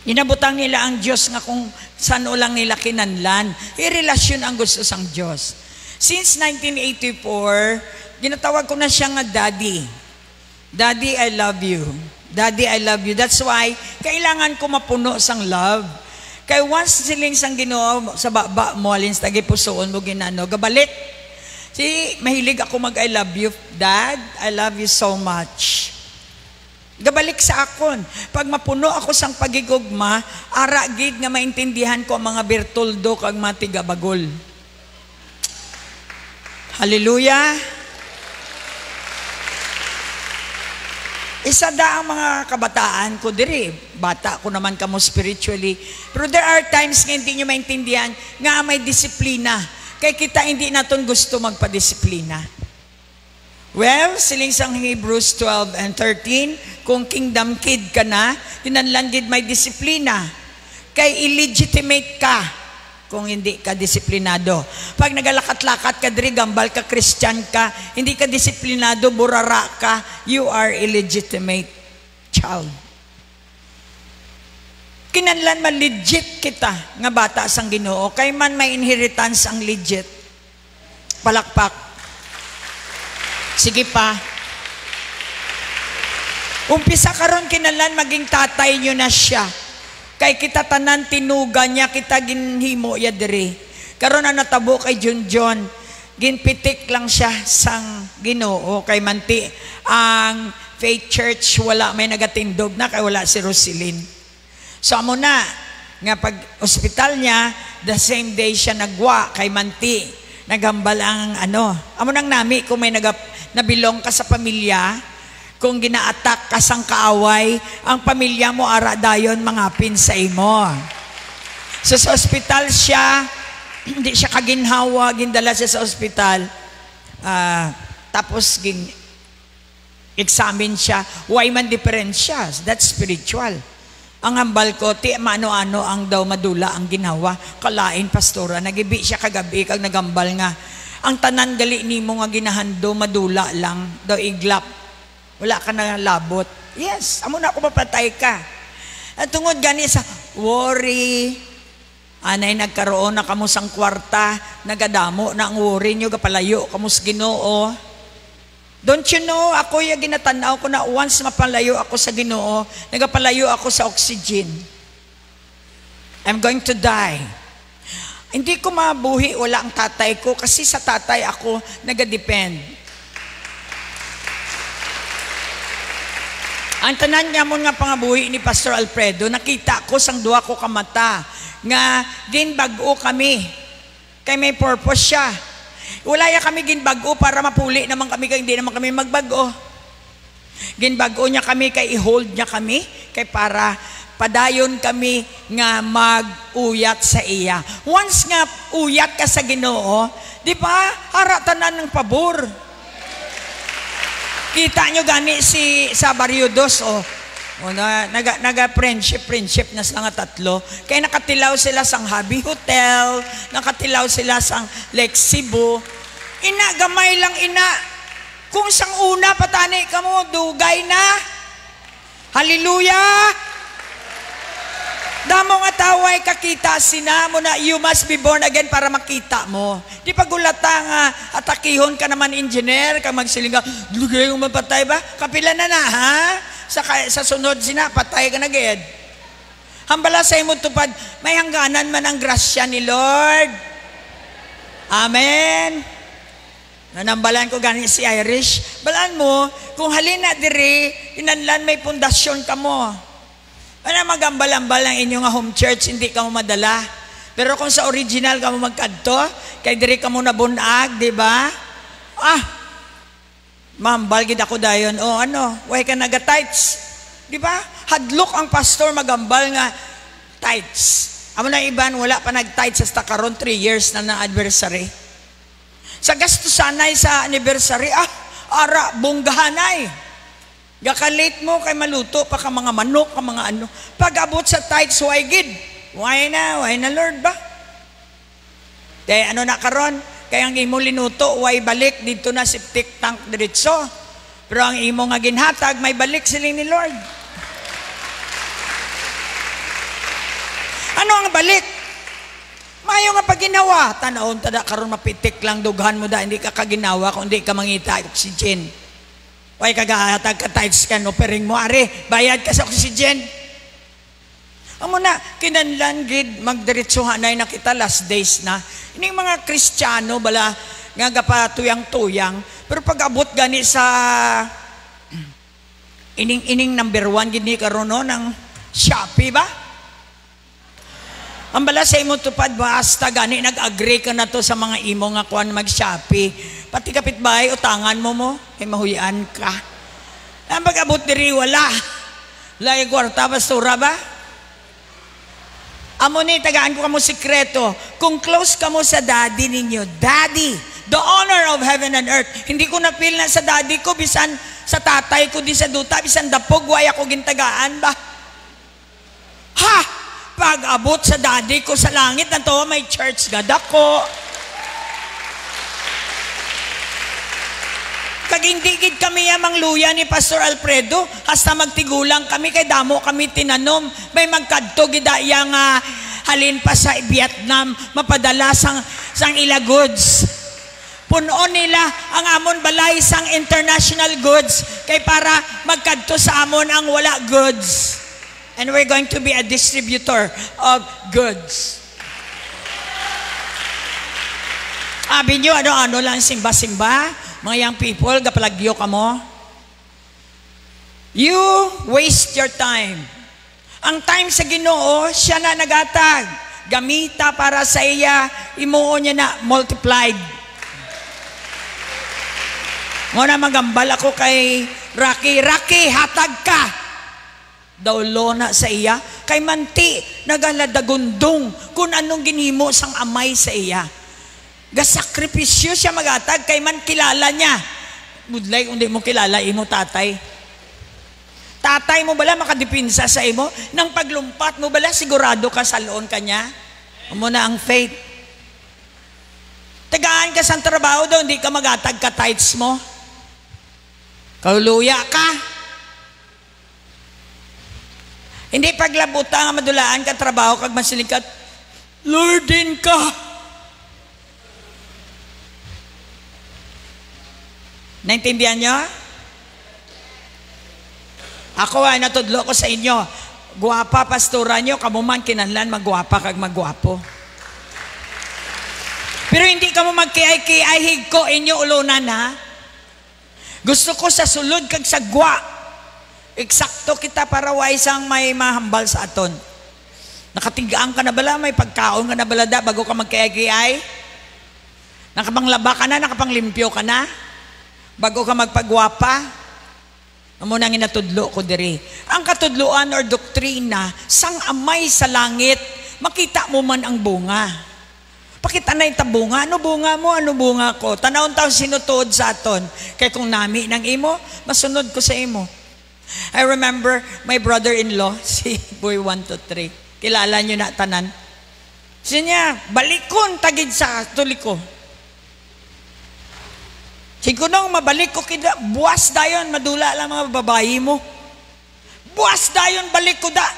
Inabutang nila ang Diyos nga kung saan ulang nila kinanlan. Relasyon ang gusto sang Diyos. Since 1984, ginatawag ko na siya nga Daddy. Daddy, I love you. Daddy, I love you. That's why, kailangan ko mapuno sang love. Kaya once siling sang Ginoo sa baba mo, alins tagi pusoon mo ginano, gabalit. Mahilig ako mag I love you, Dad. I love you so much. Gabalik sa akon. Pag mapuno ako sang pagigugma, ara gid nga maintindihan ko ang mga Bertoldo kag mga tigabagol. Hallelujah. Isa da ang mga kabataan ko diri. Bata ko naman kamo spiritually. Pero there are times nga hindi nyo maintindihan nga may disiplina. Kaya kita hindi naton gusto magpadisiplina. Well, siling sang Hebrews 12 and 13, kung kingdom kid ka na, kinanlan gid may disiplina. Kay illegitimate ka kung hindi ka disiplinado. Pag nagalakat-lakat ka diri, gambal ka, Christian ka, hindi ka disiplinado, burara ka, you are illegitimate child. Kinanlan man legit kita nga bata sang Ginoo, kay man may inheritance ang legit. Palakpak. Sige pa. Umpisa karon kinanlan maging tatay nyo na siya. Kay kita tanan tinuga niya, kita ginhimo ya diri. Karon ang natabo kay Junjon, ginpitik lang siya sang Ginoo kay manti ang Faith Church wala may nagatindog na kay wala si Roselyn. So amo na nga pag ospital niya, the same day siya nagwa kay manti. Nagambal ang amo nang nami kung may nabilong ka sa pamilya, kung ginaatak ka sang kaaway, ang pamilya mo ara dayon mangapin sa imo. So sa ospital siya, hindi siya kaginhawa, gindala siya sa ospital. Tapos examine siya, why man diferensya? That's spiritual. Ang hambal ko, ti maano-ano ang daw madula ang ginawa. Kalain pastora, nagibi siya kagabi kag nagambal nga. Ang tanan gali nimo nga ginahando madula lang, daw iglap. Wala ka na labot. Yes, amo na ako mapatay ka. At tungod gani sa worry, anay nagkaroon na kamo sang kwarta, nagadamo na ang worry nyo, kapalayo kamo sa Ginoo. Don't you know, ako yung ginatanaw ko na once mapalayo ako sa Ginoo, nagapalayo ako sa oxygen. I'm going to die. Hindi ko mabuhi, wala ang tatay ko, kasi sa tatay ako nagadepend. Ang tanan niya mo nga pangabuhi ni Pastor Alfredo, nakita ko sang duha ko kamata, nga ginbago kami, kay may purpose siya. Wala ya kami ginbago para mapuli naman kami, kay hindi naman kami magbago. Ginbago niya kami, kay i-hold niya kami, kay para padayon kami nga mag-uyat sa iya. Once nga uyat ka sa Ginoo, di ba, haratanan ng pabor. Kita nyo gani sa Barrio 2, naga-friendship na sa nga tatlo. Kaya nakatilaw sila sang Habi Hotel, nakatilaw sila sang Lake Cebu. Ina, gamay lang ina. Kung sang una, patani ka mo, dugay na. Hallelujah! Damo nga taway kakita sina mo na you must be born again para makita mo. Di pagulata nga atakihon ka naman engineer, ka magsiling ka, lugay mo mapatay ba? Kapila na ha? Sa sunod sina, patay ka na gayad. Hambala sa imo tupad, may hangganan man ang grasya ni Lord. Amen. Nanambalan ko gani si Irish. Balaan mo, kung halina diri, inanlan may pundasyon ka mo. Ano magambal-ambal ang inyong home church, hindi ka mo madala. Pero kung sa original ka mo magkadto, kay diri ka mo nabunag, di ba? Mambal gid ako dayon. O ano, why ka naga-tights? Di ba? Hadlok ang pastor magambal nga tights. Amo na iban, wala pa nag-tights hasta karon 3 years na anniversary. Sa gasto sanay sa anniversary, ara, bunggahanay. Gakalit mo kay maluto pa ka mga manok, ka mga ano. Pag abot sa tights, why gid? Why na Lord ba? Kaya ano na karon? Kaya ang imo linuto, why balik dito na septic tank diretso. Pero ang imo nga ginhatag, may balik siling ni Lord. Ano ang balik? Mayo nga paginawa. Tanawon tada karon mapitik lang dughan mo da, hindi ka kaginawa kung hindi ka mangita oxygen. Why kagahatag ka tights ka no pering mo are, bayad ka sa oxygen. Amo na kinanlan gid magdiretsohan na kita last days na. Ining mga Kristiyano bala nga gapatuyang-tuyang, pero pag abot gani sa ining number 1 gid ni karon no ng Shopee ba? Ang bala sa imo tupad basta gani nag-agree ka na to sa mga imo nga kuan mag-Shopee. Pati kapitbahay utangan mo kay mahuyan ka. Ang pag-abot diri wala. Lay kwarta basura ba? Amo ni tagaan ko kamo sikreto. Kung close kamo sa daddy ninyo, daddy, the honor of heaven and earth. Hindi ko napil na sa daddy ko bisan sa tatay ko di sa duta bisan dapog way ako gintagaan ba? Ha! Pag-abot sa daddy ko sa langit na to, may church gada ko. Kag hindi gid kami yamang luya ni Pastor Alfredo, hasta magtigulang kami kay damo kami tinanom. May magkadto gid yang halin pa sa Vietnam, mapadala sang ila goods. Punon nila ang amon balay sang international goods kay para magkadto sa amon ang wala goods. And we're going to be a distributor of goods. Abi nyo, ano lang simba-simba? Mga young people, kapalagyo ka mo. You waste your time. Ang time sa Ginoo, siya na nagatag. Gamita para sa iya, imuo niya na multiplied. Muna magambal ako kay Rocky, hatag ka. Dawlo na sa iya kay manti nagaladagundong kung anong ginhimo sang amay sa iya. Gasakripisyo siya magatag kay man kilala niya. Budlay kung di mo kilala imo tatay. Tatay mo bala makadipinsa sa imo nang paglumpat mo bala sigurado ka sa loon kanya. Amo na ang faith. Tagaan ka sa trabaho daw hindi ka magatag ka tithes mo. Kauluya ka. Hindi paglabuta nga madulaan ka trabaho kag masilikat, Lordin ka. Naintindihan nyo? Ako ay natudlo ko sa inyo. Guwapa pastora nyo, kamuman kinanlan magguwapa kag magguwapo. Pero hindi ka mo magkiay-kiay higko inyo ulunan ha. Gusto ko sa sulod kag sa gwa. Eksakto kita para waisang may mahambal sa aton. Nakatigaan ka na bala, may pagkaon ka na bala da bago ka magkayagiyay? Nakapanglaba ka na, nakapanglimpyo ka na? Bago ka magpagwapa? Amo nang inatudlo ko diri. Ang katudloan or doktrina, sang amay sa langit, makita mo man ang bunga. Pakita na yung tabunga. Ano bunga mo? Ano bunga ko? Tanaon-taon sinutuod sa aton. Kaya kung nami ng imo, masunod ko sa imo. I remember my brother-in-law, si Boy 123. Kilala nyo na tanan. Siya niya, balikon tagid sa tuliko. Sige nung mabalik ko kida, buwas dayon, madula lang mga babayi mo. Buwas dayon, balik ko da.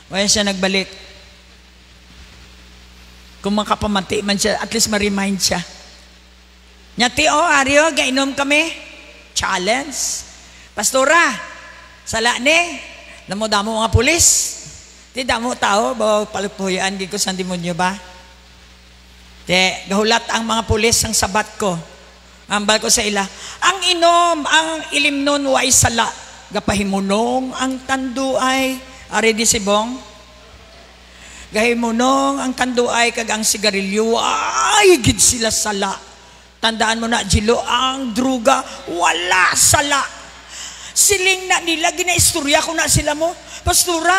Kaya siya nagbalik. Kung makapamati man siya, at least ma-remind siya. Nyati, Aryo, gainom kami. Challenge. Pastora, sala ni, damo-damo mga pulis. Di damo tao, ba palupuyaan, di ko sa demonyo ba? Gahulat ang mga pulis ang sabat ko. Ambal ko sa ila. Ang inom, ang ilimnon wa sala. Gapahimunong ang tanduay. Ari di sibong. Gahimunong ang tanduay kag ang sigarilyo. Ay, gid sila sala. Tandaan mo na, Jilo, ang druga, wala sala. Siling na nila, ginaistorya ko na sila mo. Pastora,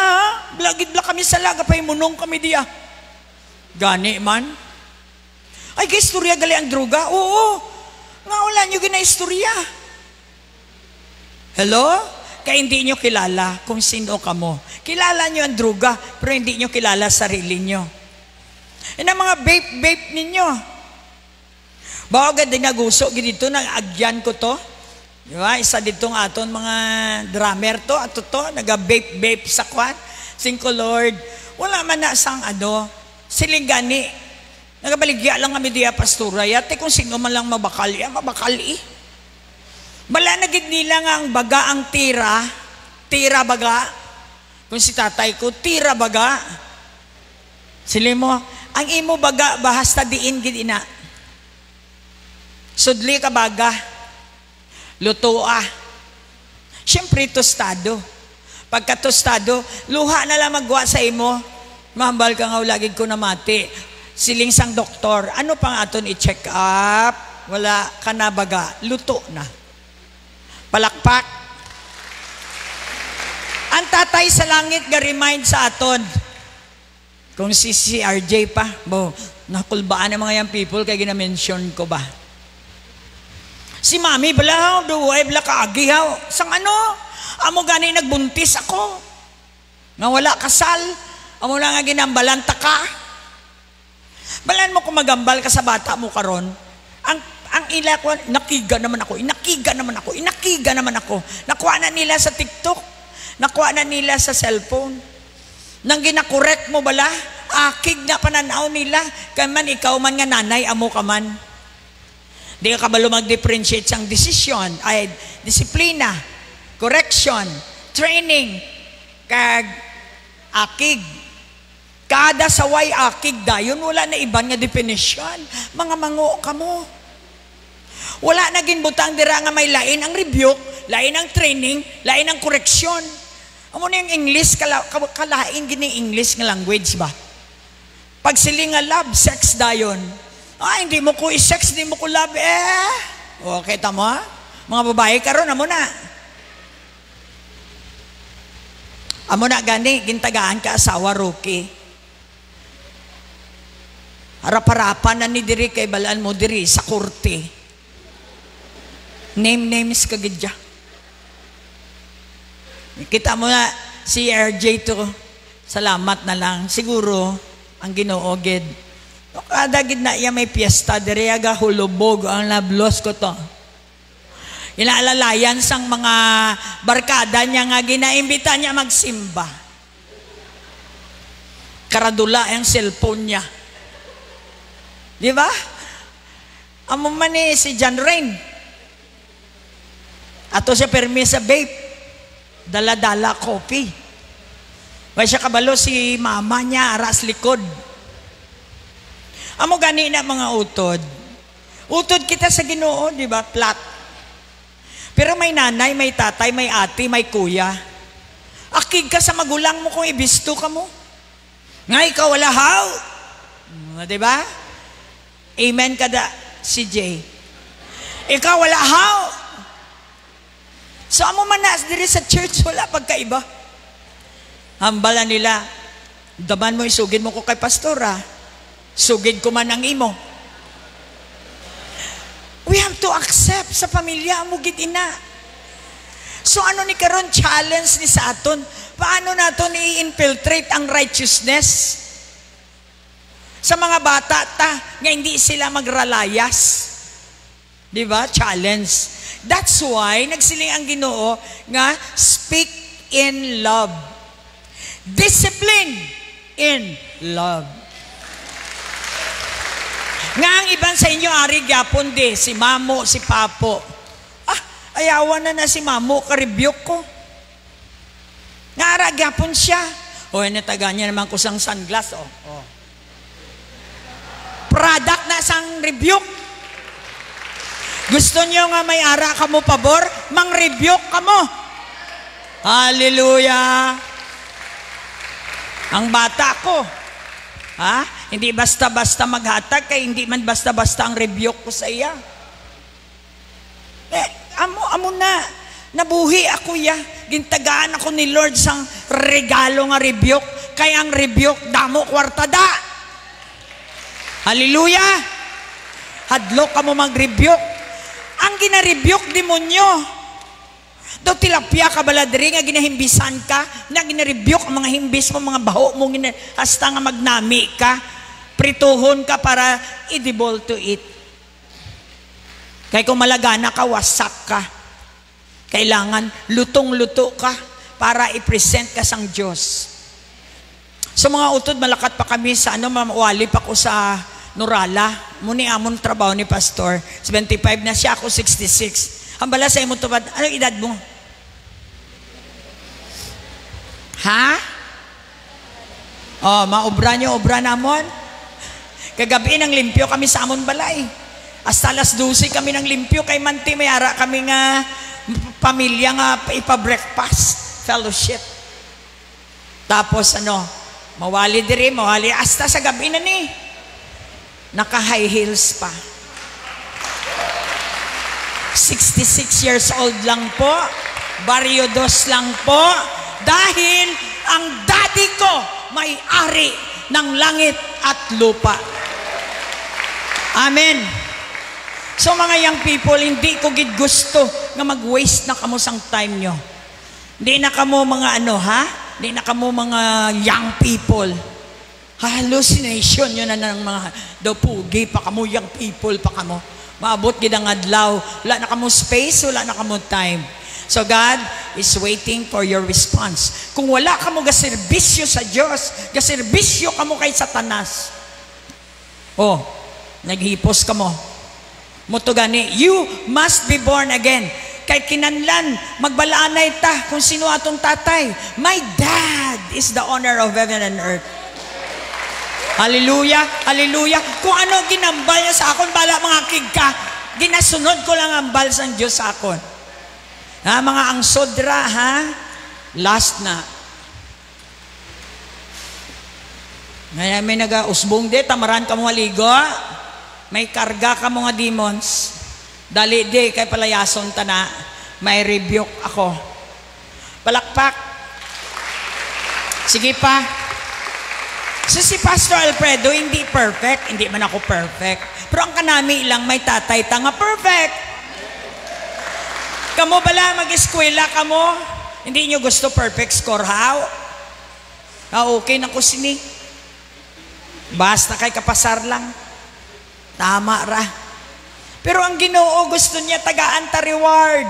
blagid kami sala. Gapahimunong kami diya. Gani man. Ay, gaistorya gali ang druga? Oo. Nga wala nyo ginaistorya. Hello? Kaya hindi nyo kilala kung sino ka mo. Kilala nyo ang druga, pero hindi nyo kilala sarili nyo. Yan ang mga vape ninyo. Bawa agad din naguso, dito nang agyan ko to. Diba? Isa dito ng aton mga drummer to, ato to, naga-vape sa kwan. Singko Lord, wala man na sang siling gani. Nagabaligya lang kami diya, pastora. Yate kung sino man lang mabakal, mabakal Bala nagid nila nga ang baga ang tira baga. Kung si tatay ko, tira baga. Sili mo, ang imo baga, bahasta diin gid ina. Sudli ka baga. Lutoa. Siyempre, tostado. Pagka tostado, luha na lang magwa sa imo. Mahambal ka nga, lagig ko na mati. Siling sang doktor, ano pang aton i-check up? Wala ka na baga, luto na. Palakpak. Ang tatay sa langit ga-remind sa aton. Kung si RJ pa, nakulbaan ng mga young people kaya gina-mention ko ba? Si mami, bala, duway, bala kaagihaw. Sang amo gani nagbuntis ako. Nga wala kasal. Amo na nga ginambalanta ka. Balan mo kung magambal ka sa bata mo karon. Ang ila ko, inakiga naman ako. Nakuha na nila sa TikTok. Nakuha na nila sa cellphone. Nang ginakorek mo bala, akig na pananaw nila. Kaman ikaw man nga nanay, amo ka man. Di ka kabalo mag-differentiate sang desisyon, ay disiplina, correction, training, kag akig. Kada saway akig dayon, wala na iban nga definisyon. Mga mango ka mo. Wala naging butang dira nga may lain ang rebuke, lain ang training, lain ang koreksyon. Amo na yung English, kalain gini English nga language ba? Pag sili nga love, sex dayon. Hindi mo ko i-sex, hindi mo ko love, okay, tamo ha? Mga babae karon amo na. Amo na gani, gintagaan ka asawa, Rocky. Harap-harapan na ni diri kay balaan mo diri sa korte. Names kagidya. Kita mo na si RJ to. Salamat na lang. Siguro ang Ginoo gid. Kada gid na iya may piyesta diri aga hulubog ang lablos ko to. Inaalalayan sang mga barkada niya nga ginaimbita niya magsimba. Karadula ang cellphone niya. Di ba? Amo man ni si John Rain. Ato siya permi sa vape. Dala-dala coffee. May siya kabalo si mama niya aras likod. Amo gani na mga utod. Utod kita sa Ginoo, di ba? Flat. Pero may nanay, may tatay, may ate, may kuya. Akig ka sa magulang mo kung ibisto ka mo. Nga ikaw wala how. Di ba? Amen kada si Jay. Ikaw wala how. So amo man na diri sa church wala pagkaiba. Hambalan nila. Daman mo isugid mo ko kay pastora. Sugid ko man ang imo. We have to accept sa pamilya mo gid ina. So ano ni karon challenge ni sa aton? Paano naton i-infiltrate ang righteousness sa mga bata ta nga hindi sila magralayas? Di ba? Challenge. That's why nagsiling ang Ginoo nga speak in love. Discipline in love. Nga ang iban sa inyo ari gyapon di si mamo, si papo. Ayawan na si mamo ka-rebuke ko. Nga ara gyapon siya. Nataga niya naman ko sang sunglass product na sang rebuke. Gusto nyo nga may ara ka mo pabor, mang-rebuke ka mo. Hallelujah. Ang bata ko, hindi basta-basta maghatag, kaya hindi man basta-basta ang rebuke ko sa iya. Amo na, nabuhi ako ya. Gintagaan ako ni Lord sang regalo nga rebuke, kaya ang rebuke damo kwartada. Hallelujah. Hadlo ka mo mag-rebuke. Ang gina-rebuke demonyo. Do tilapia ka baladri nga ginahimbisan ka, na gina-rebuke ang mga himbis mo, mga baho mo, hasta nga magnami ka, prituhon ka para edible to eat. Kaya kung malagana ka, wasak ka. Kailangan lutong-luto ka para i-present ka sang Diyos. So mga utod, malakat pa kami sa mamawali pa ko sa Norala. Muni amon trabaho ni Pastor. 75 na siya, ako 66. Ang bala sa imo tubad, anong edad mo? Ha? Maobra nyo, obra namon. Kagabi ng limpyo kami sa amon balay. Hasta alas 12 kami ng limpyo, kay manti may ara kami nga pamilya nga ipa-breakfast, fellowship. Tapos mawali diri, mawali hasta sa gabi na ni. Naka-high heels pa. 66 years old lang po. Barrio Dos lang po. Dahil ang daddy ko may-ari ng langit at lupa. Amen. So mga young people, hindi ko gid gusto nga mag-waste na kamo sang time nyo. Hindi na kamo mga Hindi na kamo mga young people. Hallucination yun na ng mga pugi pa kamo, young people pa kamo. Maabot gid ang adlaw. Wala na kamo space, wala na kamo time. So God is waiting for your response. Kung wala kamo gaserbisyo sa Diyos, gaserbisyo kamo kay Satanas. Naghipos kamo. Muto gani, you must be born again. Kay kinanlan, magbalaanay ta kung sino atong tatay. My dad is the owner of heaven and earth. Hallelujah, hallelujah. Kung ano ginambal niya sa akon, bala mga kigka, ginasunod ko lang ang bal sang Diyos sa akon. Mga angsodra, last na. Ngayon may nag-usbong di, tamaran ka mo aligo, may karga ka mo nga demons, dali di, kay palayason ta na, may rebuke ako. Palakpak. Sige pa. So si Pastor Alfredo, hindi perfect. Hindi man ako perfect. Pero ang kanami lang, may tatay tanga perfect. Kamo bala, mag-eskwela kamo. Hindi nyo gusto perfect score, how? Okay na ko sini. Basta kay kapasar lang. Tama ra. Pero ang Ginoo gusto niya tagaan ta reward.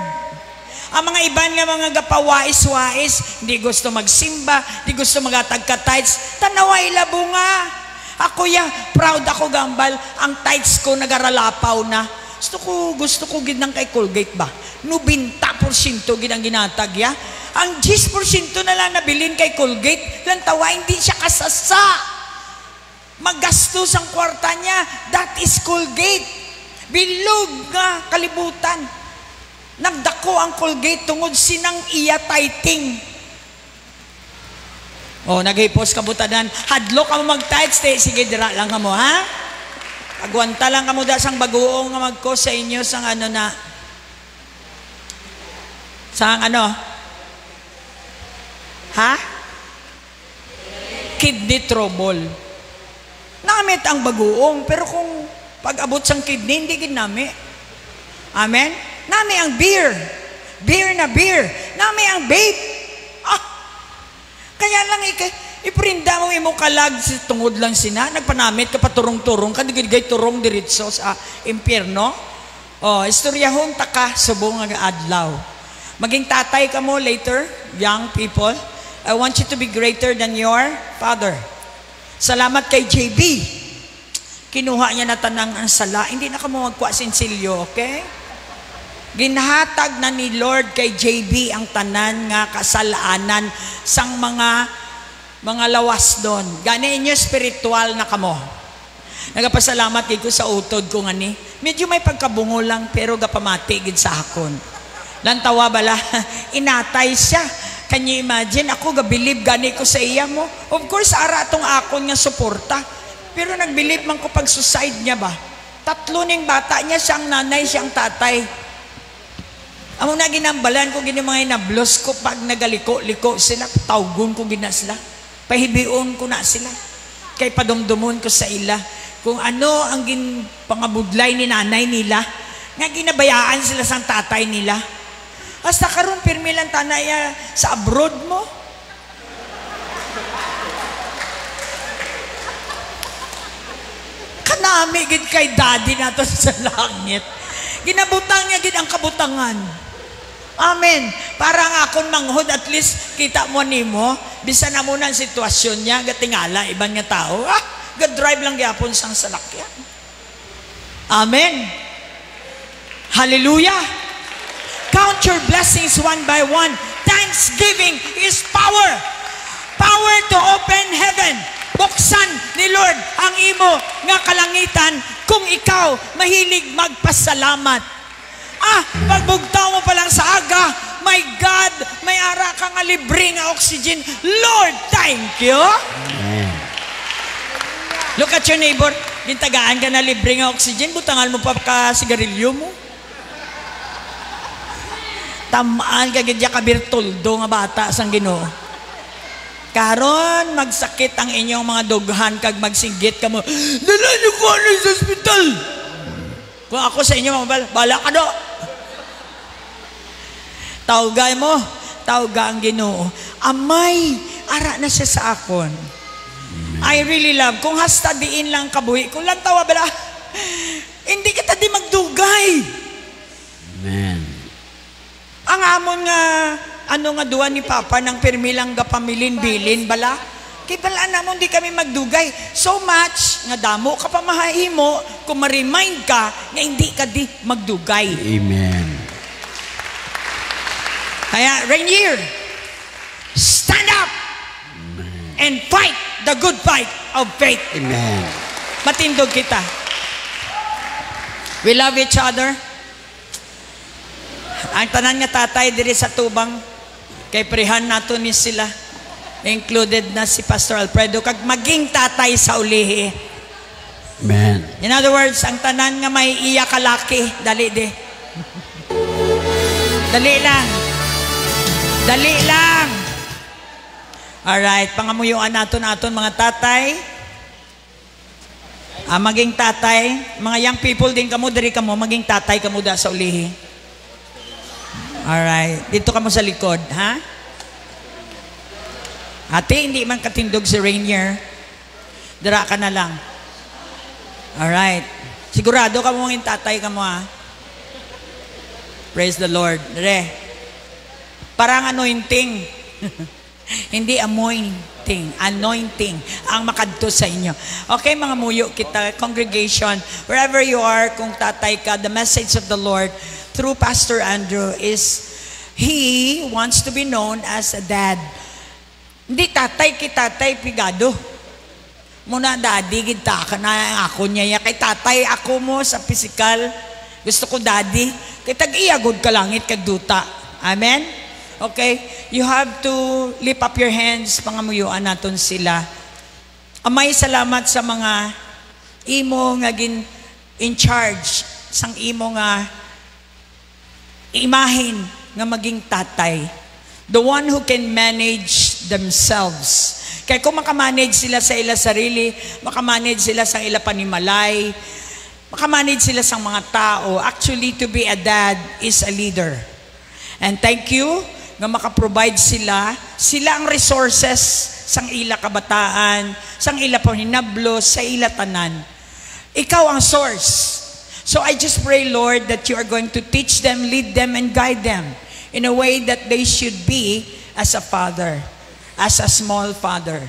Ang mga iban nga mga gapawais-wais, hindi gusto magsimba, hindi gusto magatag ka tithes, tanaway labunga. Ako proud ako gambal, ang tithes ko nagaralapaw na. Gusto ko ginang kay Colgate ba? 90% ginang ginatag ya. Ang 10% na lang nabilin kay Colgate, lang tawa, hindi siya kasasa. Magastos ang kwarta niya, that is Colgate. Bilog nga kalibutan. Nagdako ang Colgate tungod sinang iya tithing. Naghipos kabutanan. Hadlo ka mo mag-tithes, sige dira lang ka mo, ha? Agwanta lang ka mo da sang bagoong nga magko sa inyo sang kidney trouble. Namit ang bagoong, pero kung pag-abot sang kidney, hindi ginami. Amen? Nami ang beer. Beer. Nami ang vape. Kaya lang iprinda mo imo kalag tungod lang sina. Nagpanamit ka paturong-turong. Kadigay turong diritso sa impyerno. Istoryahon ta ka subong nga adlaw. Maging tatay ka mo later, young people. I want you to be greater than your father. Salamat kay JB. Kinuha niya na tanang ang sala. Hindi na ka mo magkuha sinsilyo, okay? Ginhatag na ni Lord kay JB ang tanan nga kasalanan sang mga lawas doon. Gani inyo spiritual na kamo. Nagapasalamat gid ko sa utod ko nga ni. Medyo may pagkabungo lang pero gapamati gid sa akon. Lantawa bala, inatay siya. Can you imagine? Ako gabilib gani ko sa iya mo. Of course, ara tong akon nga suporta. Pero nagbilib man ko pag suicide niya ba? 3 ning bata niya, siyang nanay, siyang tatay. Amo na ginambalan ko gini mga inablos ko pag nagaliko-liko sila, tawgon ko gina sila. Pahibion ko na sila. Kay padomdomon ko sa ila kung ano ang pangabudlay ni nanay nila nga ginabayaan sila sang tatay nila. Hasta karon pirmi lang tanaya sa abroad mo. Kanami gid kay daddy nato sa langit. Ginabutang niya gid ang kabutangan. Amen. Para nga akon manghod, at least kita mo nimo, bisan na muna ang sitwasyon niya, gatingala, ibang nga tao, drive lang gyapon sang salakyan. Amen. Hallelujah. Count your blessings one by one. Thanksgiving is power. Power to open heaven. Buksan ni Lord ang imo nga kalangitan kung ikaw mahilig magpasalamat. Pagbugtaw mo pa lang sa aga, my God, may ara ka nga libre nga oxygen. Lord, thank you. Amen. Look at your neighbor. Gintagaan ka na libre nga oxygen, butangal mo pa ka sigarilyo mo. Tamaan ka gidya ka birtuldo nga bata sang Ginoo. Karon magsakit ang inyong mga dughan kag magsinggit ka mo. Dala niyo ko sa ospital. Kung ako sa inyo mga bala ka do. Tawga mo, tawga ang Ginoo. Amay, ara na siya sa akon. I really love. Kung hasta diin lang kabuhi, kung lang tawa bala, hindi kita di magdugay. Amen. Ang amon nga, ano nga duwa ni Papa ng pirmilang gapamilin-bilin bala, kay bala namon di kami magdugay. So much, nga damo ka pa mahahimo, kung ma-remind ka, nga hindi ka di magdugay. Amen. Kaya, Rainier, stand up and fight the good fight of faith. Amen. Matindog kita. We love each other. Ang tanan nga tatay diri sa tubang, kay prehan nato ni sila. Included na si Pastor Alfredo, kag maging tatay sa ulihi. Amen. In other words, ang tanan nga may iya kalaki, dali de. Dali lang. Dali lang. Alright, pangamuyuan naton mga tatay. Maging tatay, mga young people din kamo, diri kamo, maging tatay kamo da sa ulihi. Alright, dito kamo sa likod, ha? Ate, hindi man katindog si Rainier. Dira ka na lang. Alright. Sigurado ka mo maging tatay kamo, ha? Praise the Lord. Dere. Parang anointing. Hindi anointing. Anointing ang makadto sa inyo. Okay, mga muyo kita, congregation, wherever you are, kung tatay ka, the message of the Lord through Pastor Andrew is, he wants to be known as a dad. Hindi tatay, kitatay, pigado. Muna daddy, kita ka na ako niya. Kay tatay, ako mo sa physical. Gusto ko daddy. Kay tag-iyagod ka langit, kagduta. Amen? Okay? You have to lift up your hands, pangamuyuan naton sila. Amay, salamat sa mga imo nga in charge sang imo nga imahin nga maging tatay. The one who can manage themselves. Kaya kung makamanage sila sa ila sarili, makamanage sila sa ila panimalay, makamanage sila sa mga tao, actually to be a dad is a leader. And thank you nga makaprovide sila ang resources sang ila kabataan, sang ila pahinablo, sa ila tanan. Ikaw ang source. So I just pray, Lord, that you are going to teach them, lead them, and guide them in a way that they should be as a father, as a small father.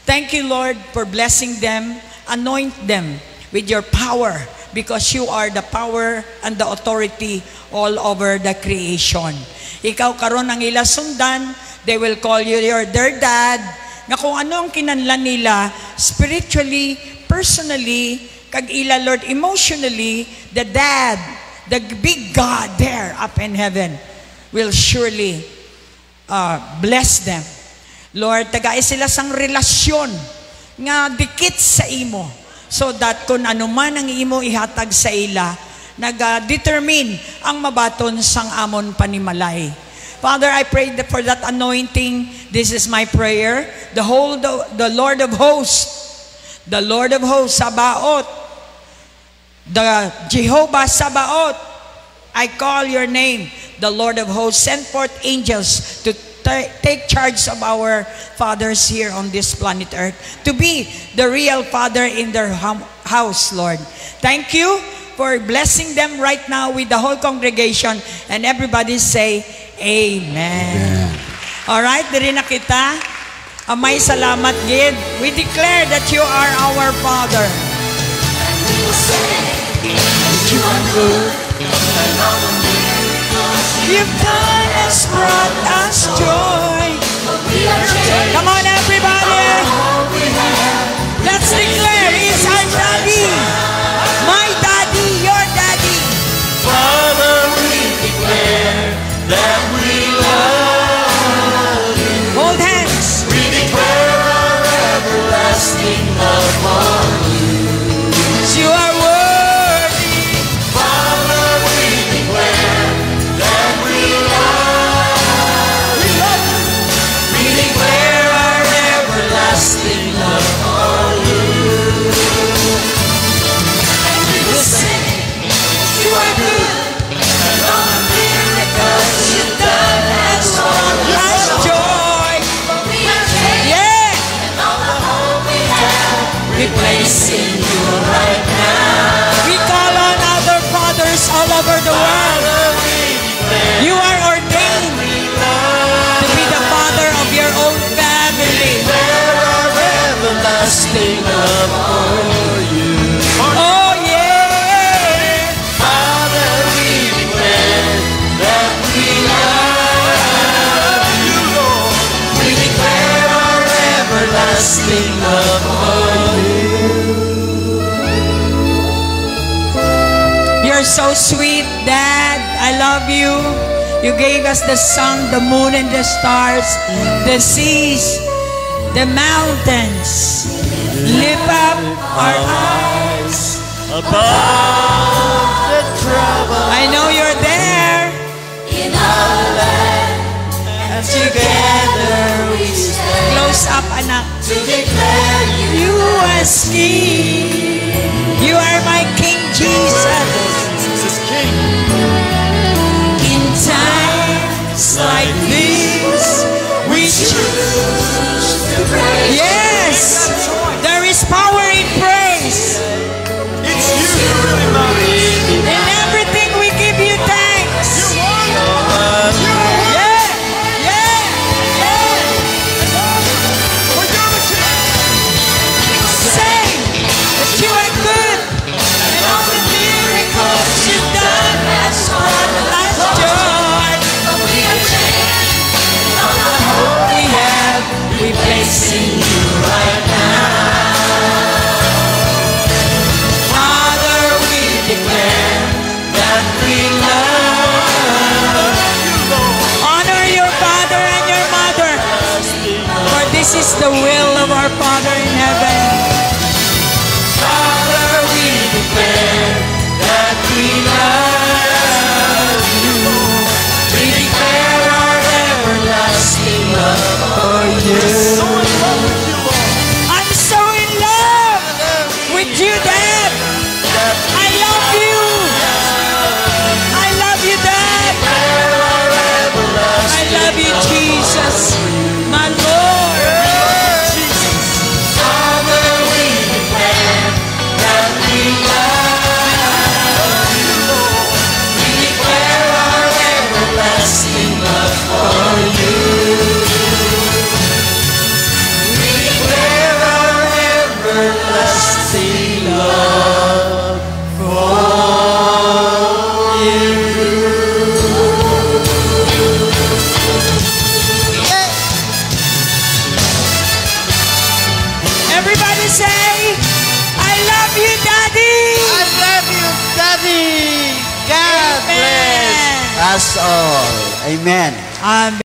Thank you, Lord, for blessing them. Anoint them with your power, because you are the power and the authority all over the creation. Ikaw karon ang ila sundan, they will call you their dad, nga kung ano ang kinanlan nila, spiritually, personally, kag ila, Lord, emotionally, the dad, the big God there up in heaven will surely bless them. Lord, tagay sila sang relasyon nga dikit sa imo, so that kung ano man ang imo ihatag sa ila, nag-determine ang mabaton sang amon panimalay. Father, I pray for that anointing. This is my prayer. The Lord of hosts, Sabaoth, the Jehovah Sabaoth, I call your name, the Lord of hosts. Send forth angels to take charge of our fathers here on this planet Earth, to be the real father in their house, Lord. Thank you for blessing them right now with the whole congregation, and everybody say, Amen. Alright, diri na kita. Amay salamat, Gid. We declare that you are our Father. You've done us, brought us joy. Come on, everybody. Let's declare He's our daddy. My daddy, your daddy. Father, we declare that we love you. Hold hands. We declare our everlasting love for you. You are worthy. Father, we declare that we love you. We declare our everlasting love for you. And we will sing, you are good, and all the miracles you've done has brought us joy. Yeah. We're placing you right now. We call on other fathers all over the world. You are ordained to be the father of your own family. Declare our everlasting love for you. Oh yeah. Father, we declare that we love you, Lord. We declare our everlasting love for you. You're so sweet, Dad. I love you. You gave us the sun, the moon, and the stars, the seas, the mountains. Lift up our eyes. Above the trouble I know you're there. In our land, and together we stand Close up, anak. to declare you You as King. You are my King Jesus. as King. In times like this, we choose To praise Yes, there is power in praise. it's you who really matters. In everything we give you thanks. Love you. Yeah, yeah, yeah. Say that you are good, and all the miracles you've done has brought us joy. We have, we placing you right now. Father, we declare That we love you, Lord. honor your father and your mother, for this is the will of our Father in heaven. Father, we declare that we love you. We declare our everlasting love for you. I'm so in love with you, Dad. I love you. I love you, Dad. I love you, Jesus, my Lord. Father, we declare that we love you, Lord. We declare our everlasting love for you. We declare our everlasting love for you. Everybody say, I love you, Daddy. us all. Amen. Amen.